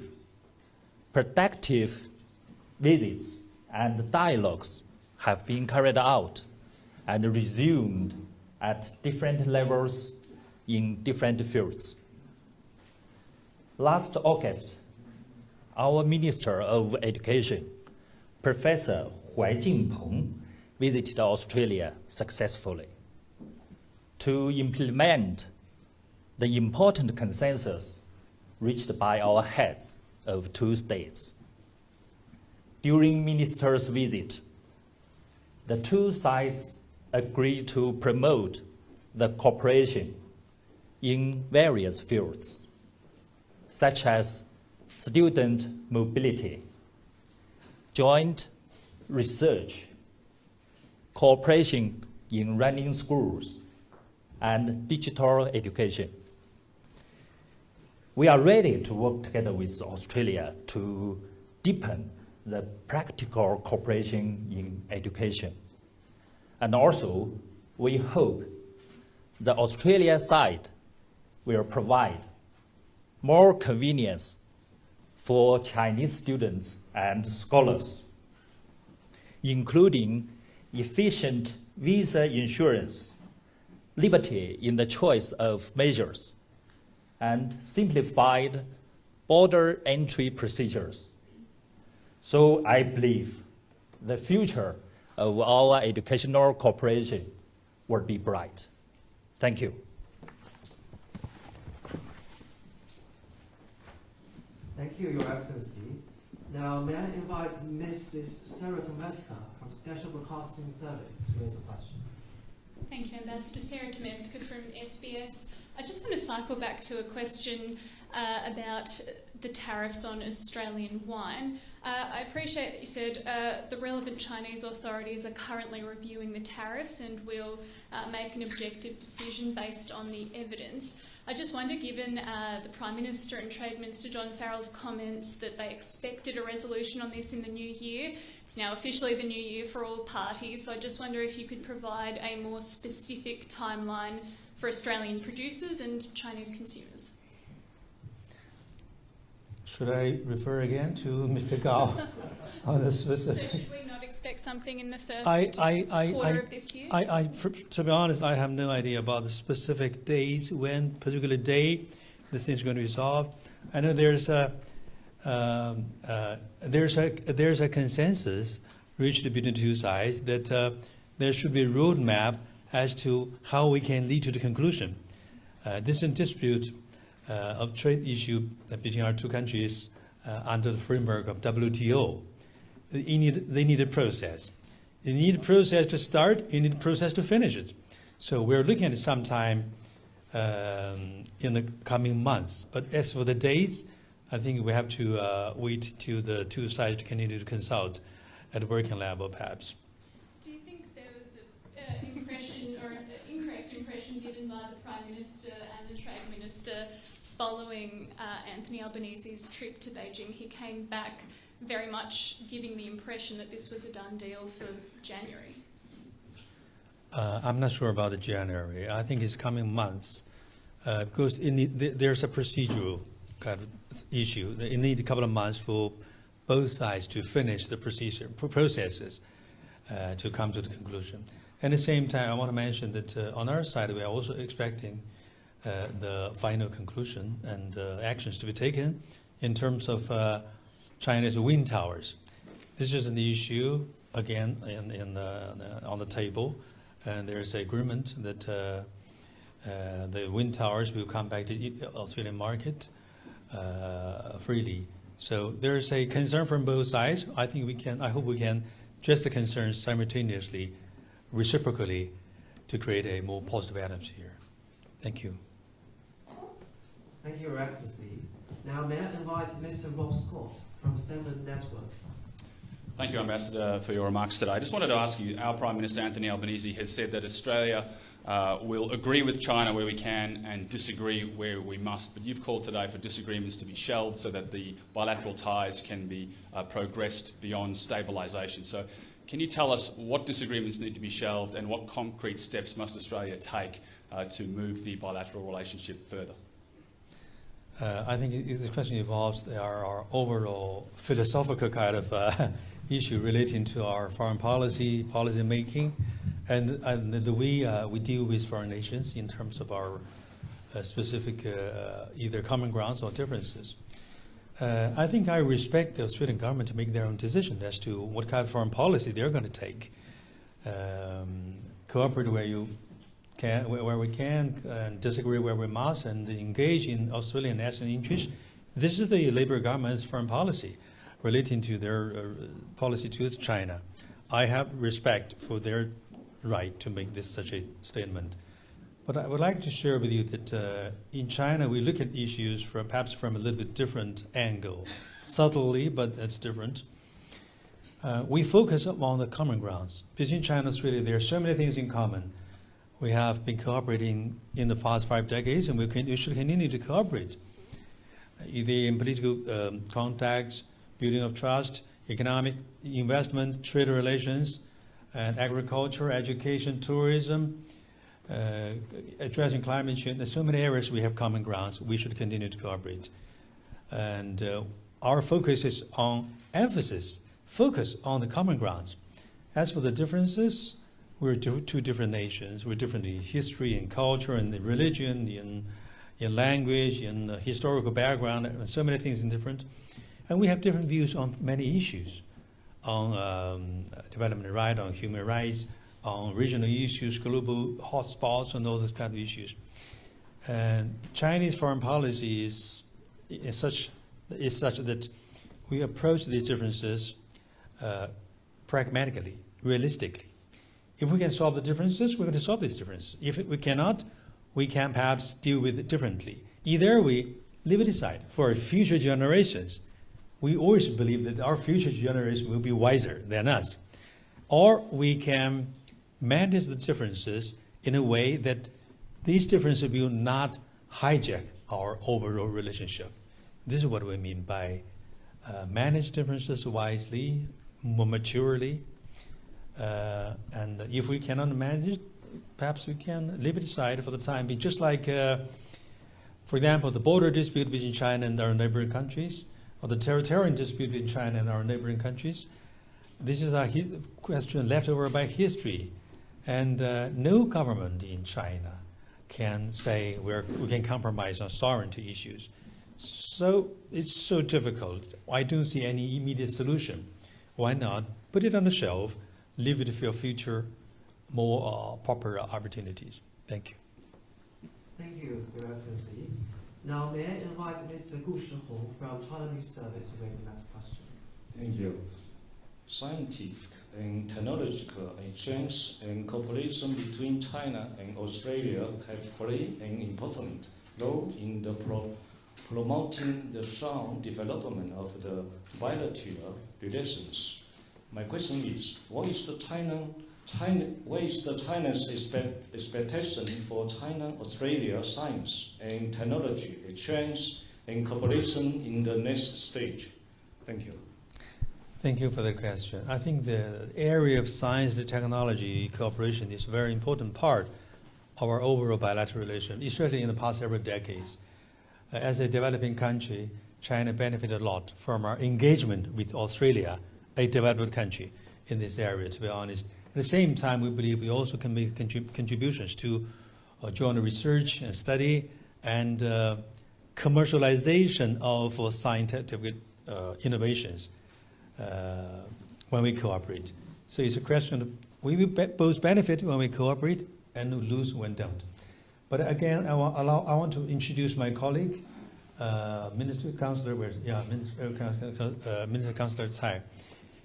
productive visits and dialogues have been carried out and resumed at different levels in different fields. Last August, our Minister of Education, Professor Huai Jingpeng, visited Australia successfully to implement the important consensus reached by our heads of two states. During Minister's visit, the two sides agreed to promote the cooperation in various fields, such as student mobility, joint research, cooperation in running schools, and digital education. We are ready to work together with Australia to deepen the practical cooperation in education. And also, we hope the Australia side will provide more convenience for Chinese students and scholars, including efficient visa insurance, liberty in the choice of measures, and simplified border entry procedures. So I believe the future of our educational cooperation will be bright. Thank you.
Thank you, Your Excellency. Now, may I invite Mrs. Sarah Tomesta from Special Broadcasting Service to raise a question.
Thank you, Ambassador. Sarah Tomevska from SBS. I just want to cycle back to a question about the tariffs on Australian wine. I appreciate that you said the relevant Chinese authorities are currently reviewing the tariffs and will make an objective decision based on the evidence. I just wonder, given the Prime Minister and Trade Minister John Farrell's comments that they expected a resolution on this in the new year, it's now officially the new year for all parties, so I just wonder if you could provide a more specific timeline for Australian producers and Chinese consumers.
Should I refer again to Mr. Gao on the specific?
So should we not expect something in the first quarter of this year?
To be honest, I have no idea about the specific days, when particular day the thing is going to be solved. I know there's a consensus reached between the two sides that there should be a roadmap as to how we can lead to the conclusion. This is a dispute of trade issue between our two countries under the framework of WTO. They need a process. You need a process to start, you need a process to finish it. So we're looking at some time in the coming months. But as for the dates, I think we have to wait till the two sides continue to consult at the working level, perhaps.
Do you think there was an impression or an incorrect impression given by the Prime Minister and the Trade Minister following Anthony Albanese's trip to Beijing? He came back very much giving the impression that this was a done deal for January.
I'm not sure about the January. I think it's coming months because there's a procedural kind of issue. It needs a couple of months for both sides to finish the processes to come to the conclusion. At the same time, I want to mention that on our side, we are also expecting the final conclusion and actions to be taken in terms of China's wind towers. This is an issue, again, on the table. and there's an agreement that the wind towers will come back to the Australian market freely. So there's a concern from both sides. I hope we can address the concerns simultaneously, reciprocally, to create a more positive atmosphere. Thank you.
Thank you, Your Excellency. Now, may I invite Mr. Rob Scott from Standard Network.
Thank you, Ambassador, for your remarks today. I just wanted to ask you, our Prime Minister Anthony Albanese has said that Australia will agree with China where we can and disagree where we must. But you've called today for disagreements to be shelved so that the bilateral ties can be progressed beyond stabilisation. So can you tell us what disagreements need to be shelved and what concrete steps must Australia take to move the bilateral relationship further?
I think the question involves our overall philosophical kind of issue relating to our foreign policy making, and the way we deal with foreign nations in terms of our specific either common grounds or differences. I think I respect the Australian government to make their own decision as to what kind of foreign policy they're going to take. Cooperate where we can, and disagree where we must, and engage in Australian national interest. This is the Labour government's foreign policy relating to their policy towards China. I have respect for their right to make such a statement. But I would like to share with you that in China we look at issues perhaps from a little bit different angle, subtly, but that's different. We focus on the common grounds. Between China and Australia, there are so many things in common. We have been cooperating in the past 5 decades, and we should continue to cooperate, either in political contacts, building of trust, economic investment, trade relations, and agriculture, education, tourism, addressing climate change. There's so many areas we have common grounds. We should continue to cooperate. And our focus is on focus on the common grounds. As for the differences, we're two different nations. We're different in history and culture and in religion, in language, in historical background, and so many things are different. And we have different views on many issues, on development rights, on human rights, on regional issues, global hotspots, and all those kind of issues. And Chinese foreign policy is such that we approach these differences pragmatically, realistically. If we can solve the differences, we're going to solve these differences. If we cannot, we can perhaps deal with it differently. Either we leave it aside for future generations. We always believe that our future generations will be wiser than us. Or we can manage the differences in a way that these differences will not hijack our overall relationship. This is what we mean by manage differences wisely, more maturely. And if we cannot manage it, perhaps we can leave it aside for the time being. Just like, for example, the border dispute between China and our neighboring countries, or the territorial dispute between China and our neighboring countries. This is a question left over by history. And no government in China can say we can compromise on sovereignty issues. So it's so difficult. I don't see any immediate solution. Why not put it on the shelf, leave it for future more proper opportunities? Thank you.
Thank you, Your Excellency. Now, may I invite Mr. Gu Shihong from China News Service to raise the next question.
Thank you. Scientific and technological exchange and cooperation between China and Australia have played an important role in the promoting the sound development of the bilateral relations. My question is, what is China's expectation for China-Australia science and technology exchange and cooperation in the next stage? Thank you.
Thank you for the question. I think the area of science and technology cooperation is a very important part of our overall bilateral relation, especially in the past several decades. As a developing country, China benefited a lot from our engagement with Australia, a developed country in this area, to be honest. At the same time, we believe we also can make contributions to joint research and study and commercialization of scientific innovations when we cooperate. So it's a question we will both benefit when we cooperate and lose when don't. But again, I want to introduce my colleague, Minister Councillor, Minister Councillor Tsai.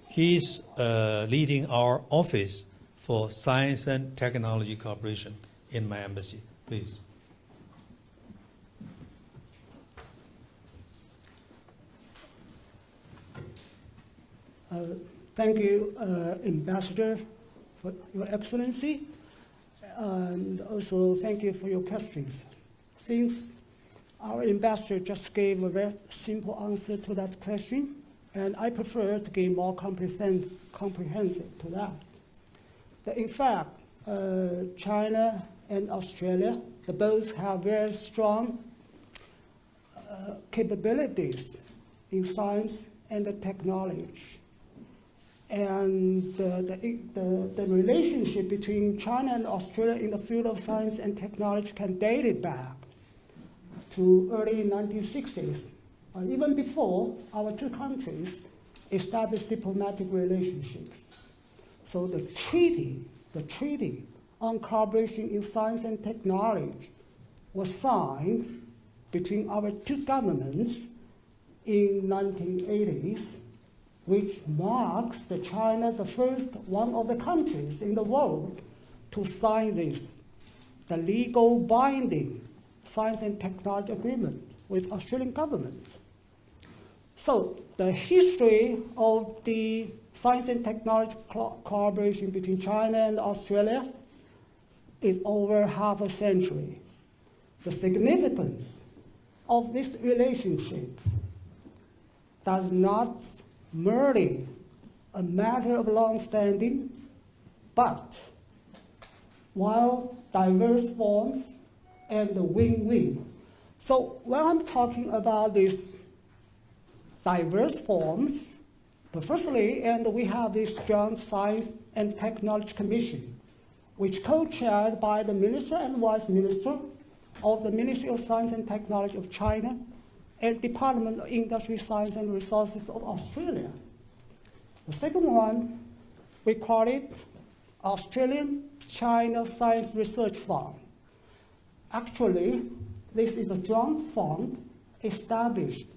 He's leading our office for science and technology cooperation in my embassy. Please.
Thank you, Ambassador, for Your Excellency, and also thank you for your questions. Since our ambassador just gave a very simple answer to that question, and I prefer to give more comprehensive to that. In fact, China and Australia, they both have very strong capabilities in science and technology. And the relationship between China and Australia in the field of science and technology can date it back to early 1960s, even before our two countries established diplomatic relationships. So the treaty on cooperation in science and technology was signed between our two governments in 1980s, which marks the China the first one of the countries in the world to sign this, the legal binding science and technology agreement with Australian government. So the history of the science and technology cooperation between China and Australia is over half a century. The significance of this relationship does not merely a matter of long-standing, but while diverse forms and win-win. So when I'm talking about these diverse forms, firstly, and we have this Joint Science and Technology Commission, which co-chaired by the Minister and Vice Minister of the Ministry of Science and Technology of China and Department of Industry, Science and Resources of Australia. The second one, we call it Australian-China Science Research Fund. Actually, this is a joint fund established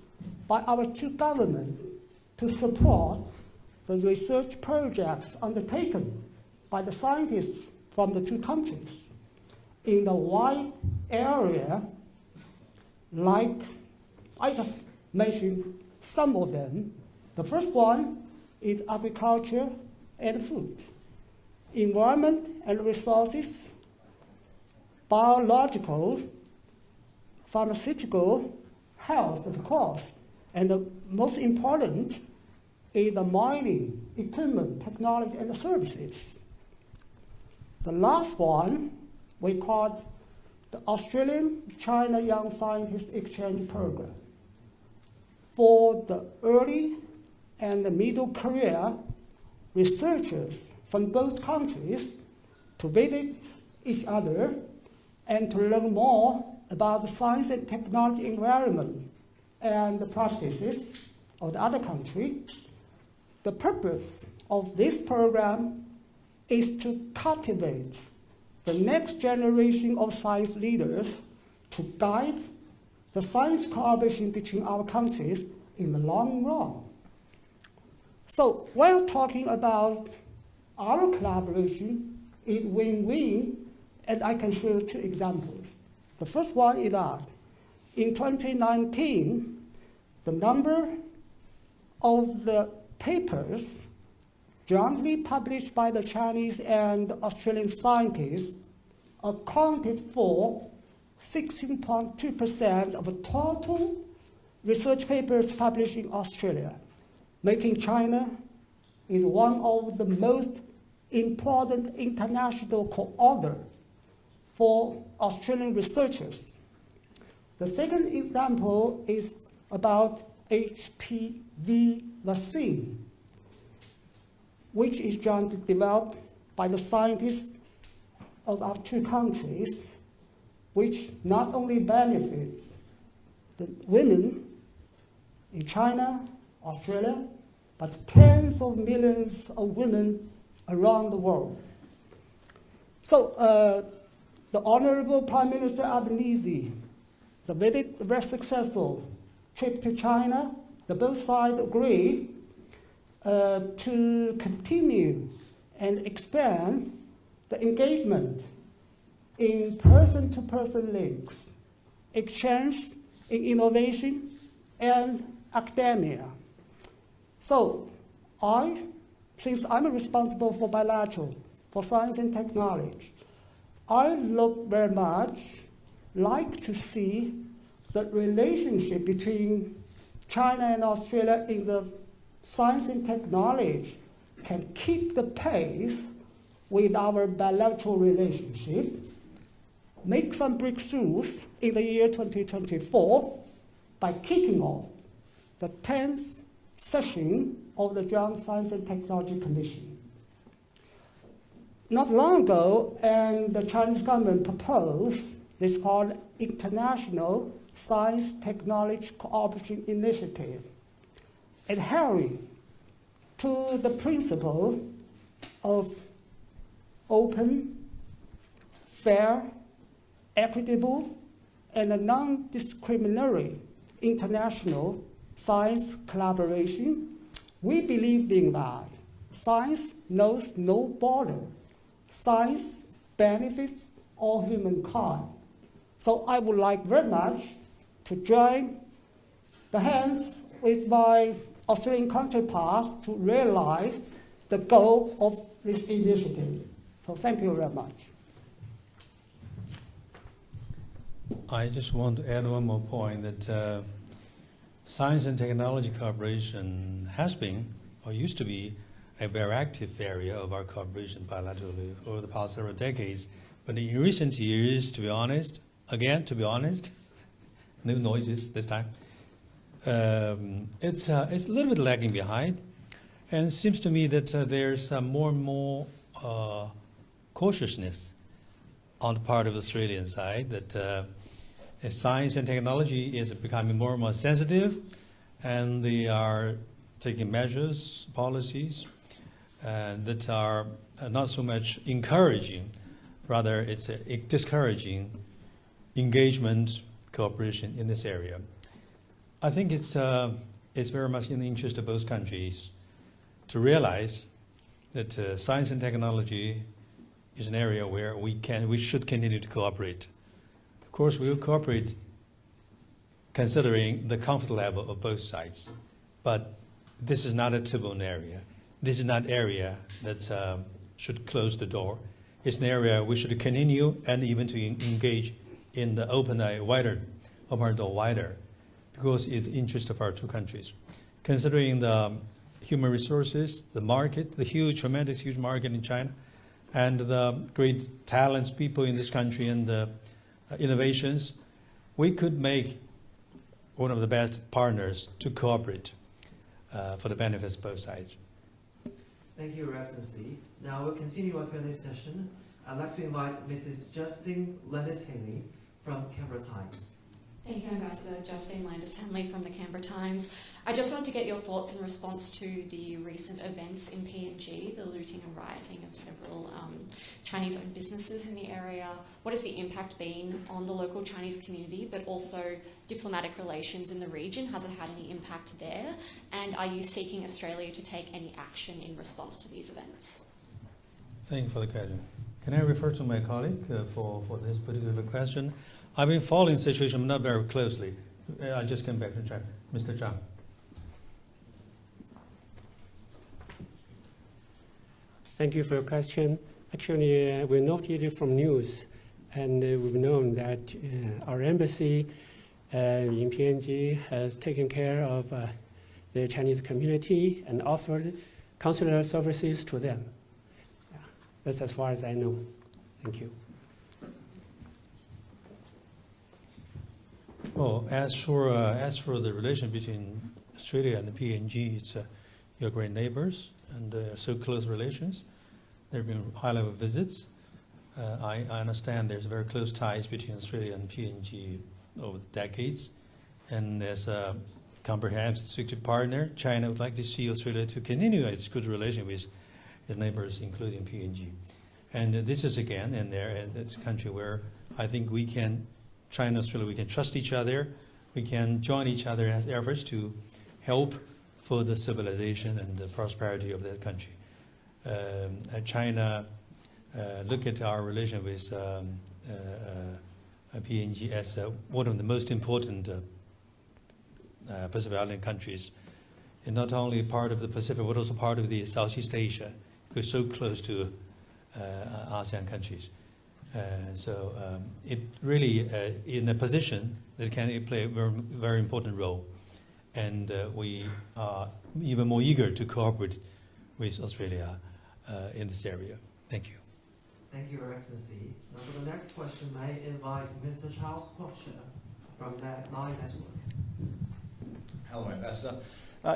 by our two governments to support the research projects undertaken by the scientists from the two countries in the wide area, like I just mentioned some of them. The first one is agriculture and food, environment and resources, biological, pharmaceutical, health, of course, and the most important is the mining, equipment, technology, and services. The last one we call the Australian-China Young Scientist Exchange Program. For the early and the middle career researchers from both countries to visit each other and to learn more about the science and technology environment and the practices of the other country. The purpose of this program is to cultivate the next generation of science leaders to guide the science cooperation between our countries in the long run. So while talking about our collaboration, it's win-win, and I can show two examples. The first one is that in 2019, the number of the papers jointly published by the Chinese and Australian scientists accounted for 16.2% of the total research papers published in Australia, making China is one of the most important international co-author for Australian researchers. The second example is about HPV vaccine, which is jointly developed by the scientists of our two countries, which not only benefits the women in China, Australia, but tens of millions of women around the world. So the Honorable Prime Minister Albanese, the very successful trip to China, the both sides agree to continue and expand the engagement in person-to-person links, exchange in innovation and academia. So since I'm responsible for bilateral, for science and technology, I look very much like to see the relationship between China and Australia in the science and technology can keep the pace with our bilateral relationship, make some breakthroughs in the year 2024 by kicking off the 10th session of the Joint Science and Technology Commission. Not long ago, and the Chinese government proposed this called International Science Technology Cooperation Initiative, adhering to the principle of open, fair, equitable, and non-discriminatory international science collaboration. We believe in that science knows no border. Science benefits all humankind. So I would like very much to join the hands with my Australian counterparts to realize the goal of this initiative. So thank you very much.
I just want to add one more point that science and technology cooperation has been, or used to be, a very active area of our cooperation bilaterally over the past several decades. But in recent years, to be honest, no noises this time, it's a little bit lagging behind. And it seems to me that there's more and more cautiousness on the part of the Australian side that science and technology is becoming more and more sensitive, and they are taking measures, policies that are not so much encouraging, rather it's discouraging engagement, cooperation in this area. I think it's very much in the interest of both countries to realize that science and technology is an area where we should continue to cooperate. Of course, we will cooperate considering the comfort level of both sides, but this is not a taboo area. This is not an area that should close the door. It's an area we should continue and even to engage in the open door wider, because it's the interest of our two countries. Considering the human resources, the market, the tremendous huge market in China, and the great talents, people in this country, and the innovations, we could make one of the best partners to cooperate for the benefits of both sides.
Thank you, Your Excellency. Now we'll continue our Q&A session. I'd like to invite Mrs. Justine Landis-Haley from Canberra Times.
Thank you, Ambassador. Justine Landis-Hanley from the Canberra Times. I just wanted to get your thoughts in response to the recent events in PNG, the looting and rioting of several Chinese-owned businesses in the area. What has the impact been on the local Chinese community, but also diplomatic relations in the region? Has it had any impact there? And are you seeking Australia to take any action in response to these events?
Thank you for the question. Can I refer to my colleague for this particular question? I've been following the situation not very closely. I just came back to China. Mr. Zhang.
Thank you for your question. Actually, we noted from news, and we've known that our embassy in PNG has taken care of the Chinese community and offered consular services to them. Yeah, that's as far as I know. Thank you.
Well, as for the relation between Australia and the PNG, it's your great neighbors and so close relations. There have been high-level visits. I understand there's very close ties between Australia and PNG over the decades, and as a comprehensive strategic partner, China would like to see Australia to continue its good relation with its neighbors, including PNG. And this is again in there, and it's a country where I think we can, China and Australia, we can trust each other, we can join each other as efforts to help for the civilization and the prosperity of that country. China, look at our relation with PNG as one of the most important Pacific Island countries, and not only part of the Pacific, but also part of the Southeast Asia. We're so close to ASEAN countries. So it really, in a position that can play a very, very important role. And we are even more eager to cooperate with Australia in this area. Thank you.
Thank you, Your Excellency. Now for the next question, may I invite Mr. Charles Quatcher from the Nine Network.
Hello, Ambassador.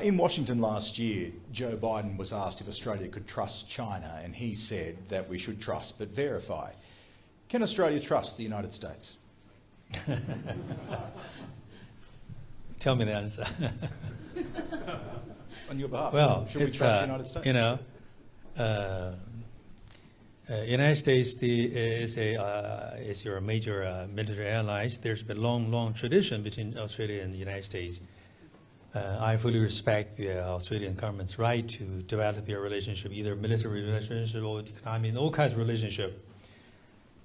In Washington last year, Joe Biden was asked if Australia could trust China, and he said that we should trust but verify. Can Australia trust the United States?
Tell me the answer.
On your behalf,
well,
should we trust the United States?
You know, United States is your major military allies. There's been long tradition between Australia and the United States. I fully respect the Australian government's right to develop your relationship, either military relationship or economic, and all kinds of relationship.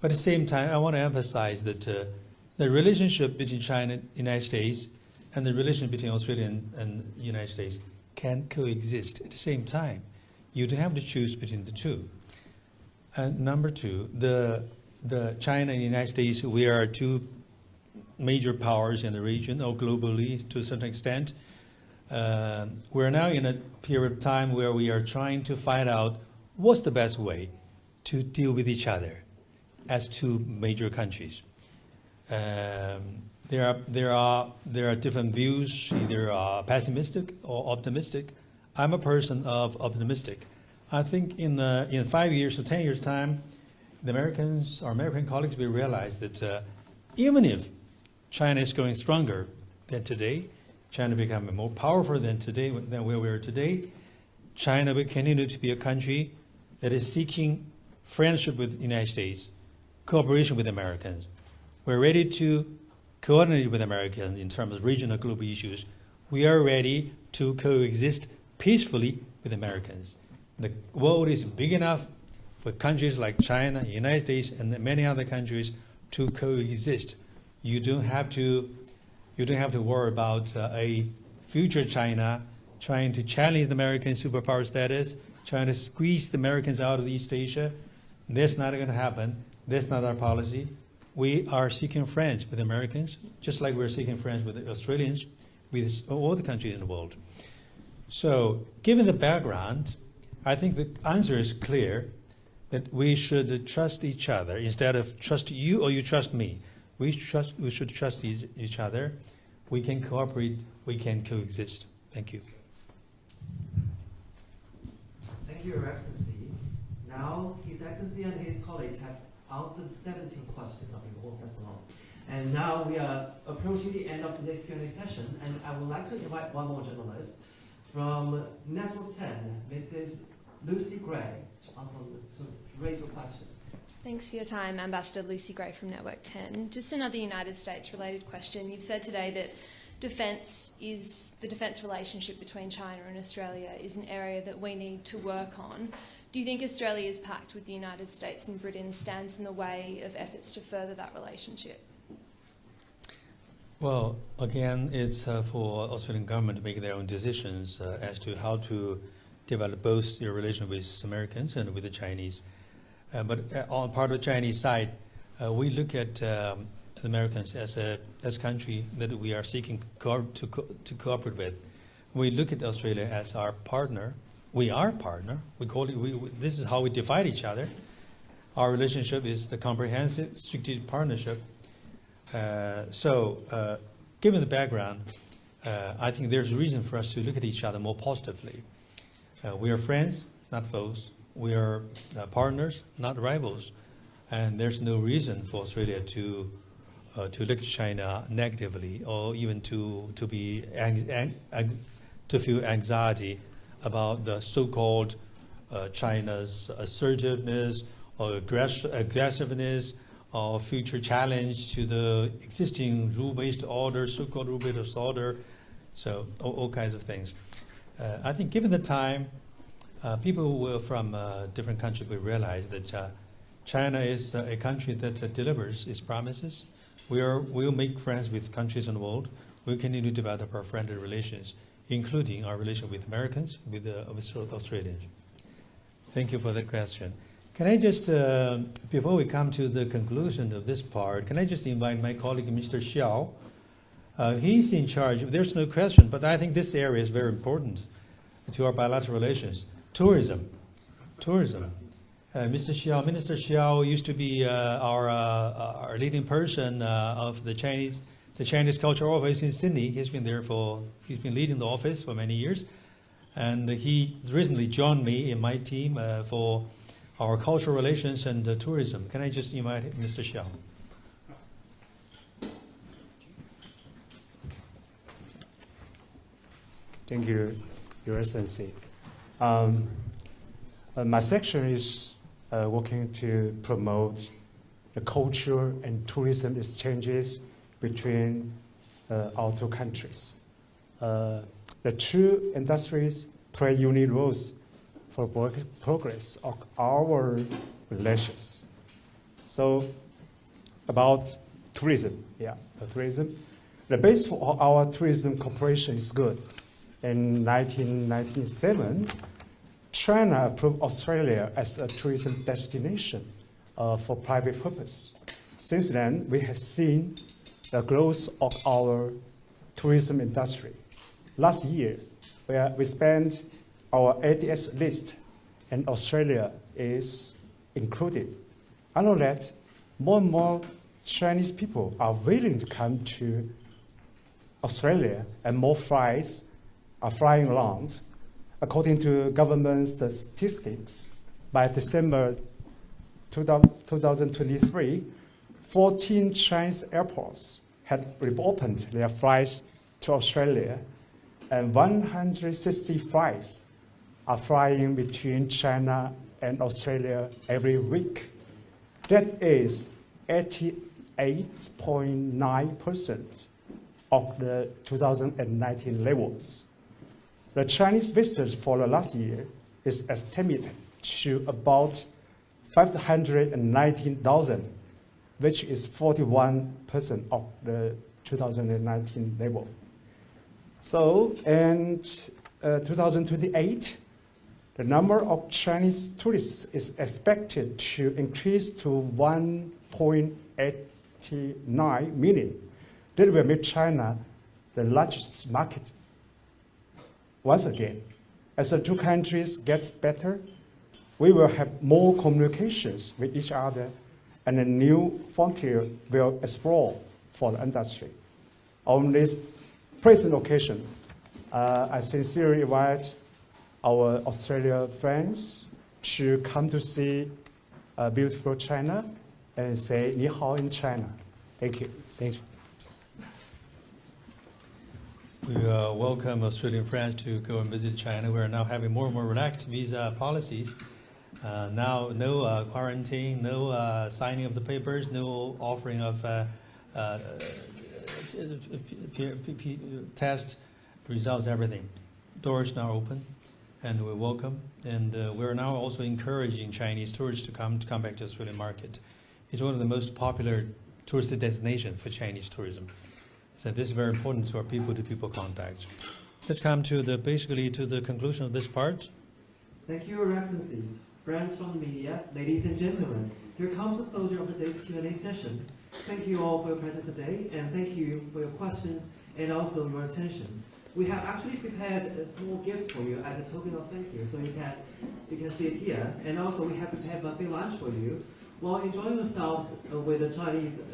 But at the same time, I want to emphasize that the relationship between China and the United States and the relationship between Australia and the United States can coexist at the same time. You don't have to choose between the two. And number two, the China and the United States, we are two major powers in the region, or globally to a certain extent. We're now in a period of time where we are trying to find out what's the best way to deal with each other as two major countries. There are different views, either pessimistic or optimistic. I'm a person of optimistic. I think in 5 years or 10 years' time, the Americans, our American colleagues, will realize that even if China is growing stronger than today, China becoming more powerful than where we are today, China will continue to be a country that is seeking friendship with the United States, cooperation with Americans. We're ready to coordinate with Americans in terms of regional global issues. We are ready to coexist peacefully with Americans. The world is big enough for countries like China, the United States, and many other countries to coexist. You don't have to worry about a future China trying to challenge the American superpower status, trying to squeeze the Americans out of East Asia. That's not going to happen. That's not our policy. We are seeking friends with Americans, just like we're seeking friends with the Australians, with all the countries in the world. So, given the background, I think the answer is clear, that we should trust each other instead of trust you or you trust me. We should trust each other. We can cooperate. We can coexist. Thank you.
Thank you, Your Excellency. Now, His Excellency and his colleagues have answered 17 questions of you all. That's a lot. And now we are approaching the end of today's Q&A session, and I would like to invite one more journalist from Network 10, Mrs. Lucy Gray, to raise your question.
Thanks for your time, Ambassador Lucy Gray from Network 10. Just another United States-related question. You've said today that the defence relationship between China and Australia is an area that we need to work on. Do you think Australia's pact with the United States and Britain stands in the way of efforts to further that relationship?
Well, again, it's for Australian government to make their own decisions as to how to develop both their relation with Americans and with the Chinese. But on part of the Chinese side, we look at the Americans as a country that we are seeking to cooperate with. We look at Australia as our partner. We are partner. We call it. This is how we divide each other. Our relationship is the comprehensive strategic partnership. So, given the background, I think there's a reason for us to look at each other more positively. We are friends, not foes. We are partners, not rivals. And there's no reason for Australia to look at China negatively, or even to feel anxiety about the so-called China's assertiveness or aggressiveness or future challenge to the existing rule-based order, so-called rule-based order, so all kinds of things. I think given the time, people who were from different countries will realize that China is a country that delivers its promises. We'll make friends with countries in the world. We'll continue to develop our friendly relations, including our relation with Americans, with Australians. Thank you for the question. Can I just, before we come to the conclusion of this part, can I just invite my colleague, Mr. Xiao? He's in charge. There's no question, but I think this area is very important to our bilateral relations. Tourism. Minister Xiao used to be our leading person of the Chinese Cultural Office in Sydney. He's been leading the office for many years, and he recently joined me in my team for our cultural relations and tourism. Can I just invite Mr. Xiao?
Thank you, Your Excellency. My section is working to promote the culture and tourism exchanges between our two countries. The two industries play unique roles for progress of our relations. So, about tourism, tourism. The base for our tourism cooperation is good. In 1997, China approved Australia as a tourism destination for private purpose. Since then, we have seen the growth of our tourism industry. Last year, we spent our ADS list, and Australia is included. I know that more and more Chinese people are willing to come to Australia, and more flights are flying around. According to government statistics, by December 2023, 14 Chinese airports had reopened their flights to Australia, and 160 flights are flying between China and Australia every week. That is 88.9% of the 2019 levels. The Chinese visitors for the last year is estimated to about 519,000, which is 41% of the 2019 level. So in 2028, the number of Chinese tourists is expected to increase to 1.89 million. That will make China the largest market. Once again, as the two countries get better, we will have more communications with each other, and a new frontier will explore for the industry. On this present occasion, I sincerely invite our Australian friends to come to see beautiful China and say "Ni hao" in China. Thank you. Thank you.
We welcome Australian friends to go and visit China. We are now having more and more relaxed visa policies. Now, no quarantine, no signing of the papers, no offering of test results, everything. Doors now open, and we welcome. And we're now also encouraging Chinese tourists to come back to the Australian market. It's one of the most popular tourist destinations for Chinese tourism. So this is very important to our people-to-people contacts. Let's come to basically to the conclusion of this part.
Thank you, Your Excellencies, friends from the media, ladies and gentlemen. Here comes the closure of today's Q&A session. Thank you all for your presence today, and thank you for your questions and also your attention. We have actually prepared small gifts for you as a token of thank you, so you can see it here. And also we have prepared buffet lunch for you. While enjoying yourselves with the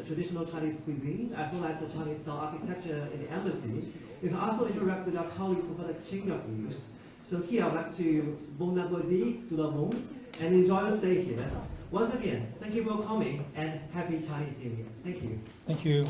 traditional Chinese cuisine, as well as the Chinese style architecture in the embassy, you can also interact with our colleagues for the exchange of views. So here I'd like to bon appetit to the monde and enjoy the stay here. Once again, thank you for coming and happy Chinese New Year. Thank you.
Thank you.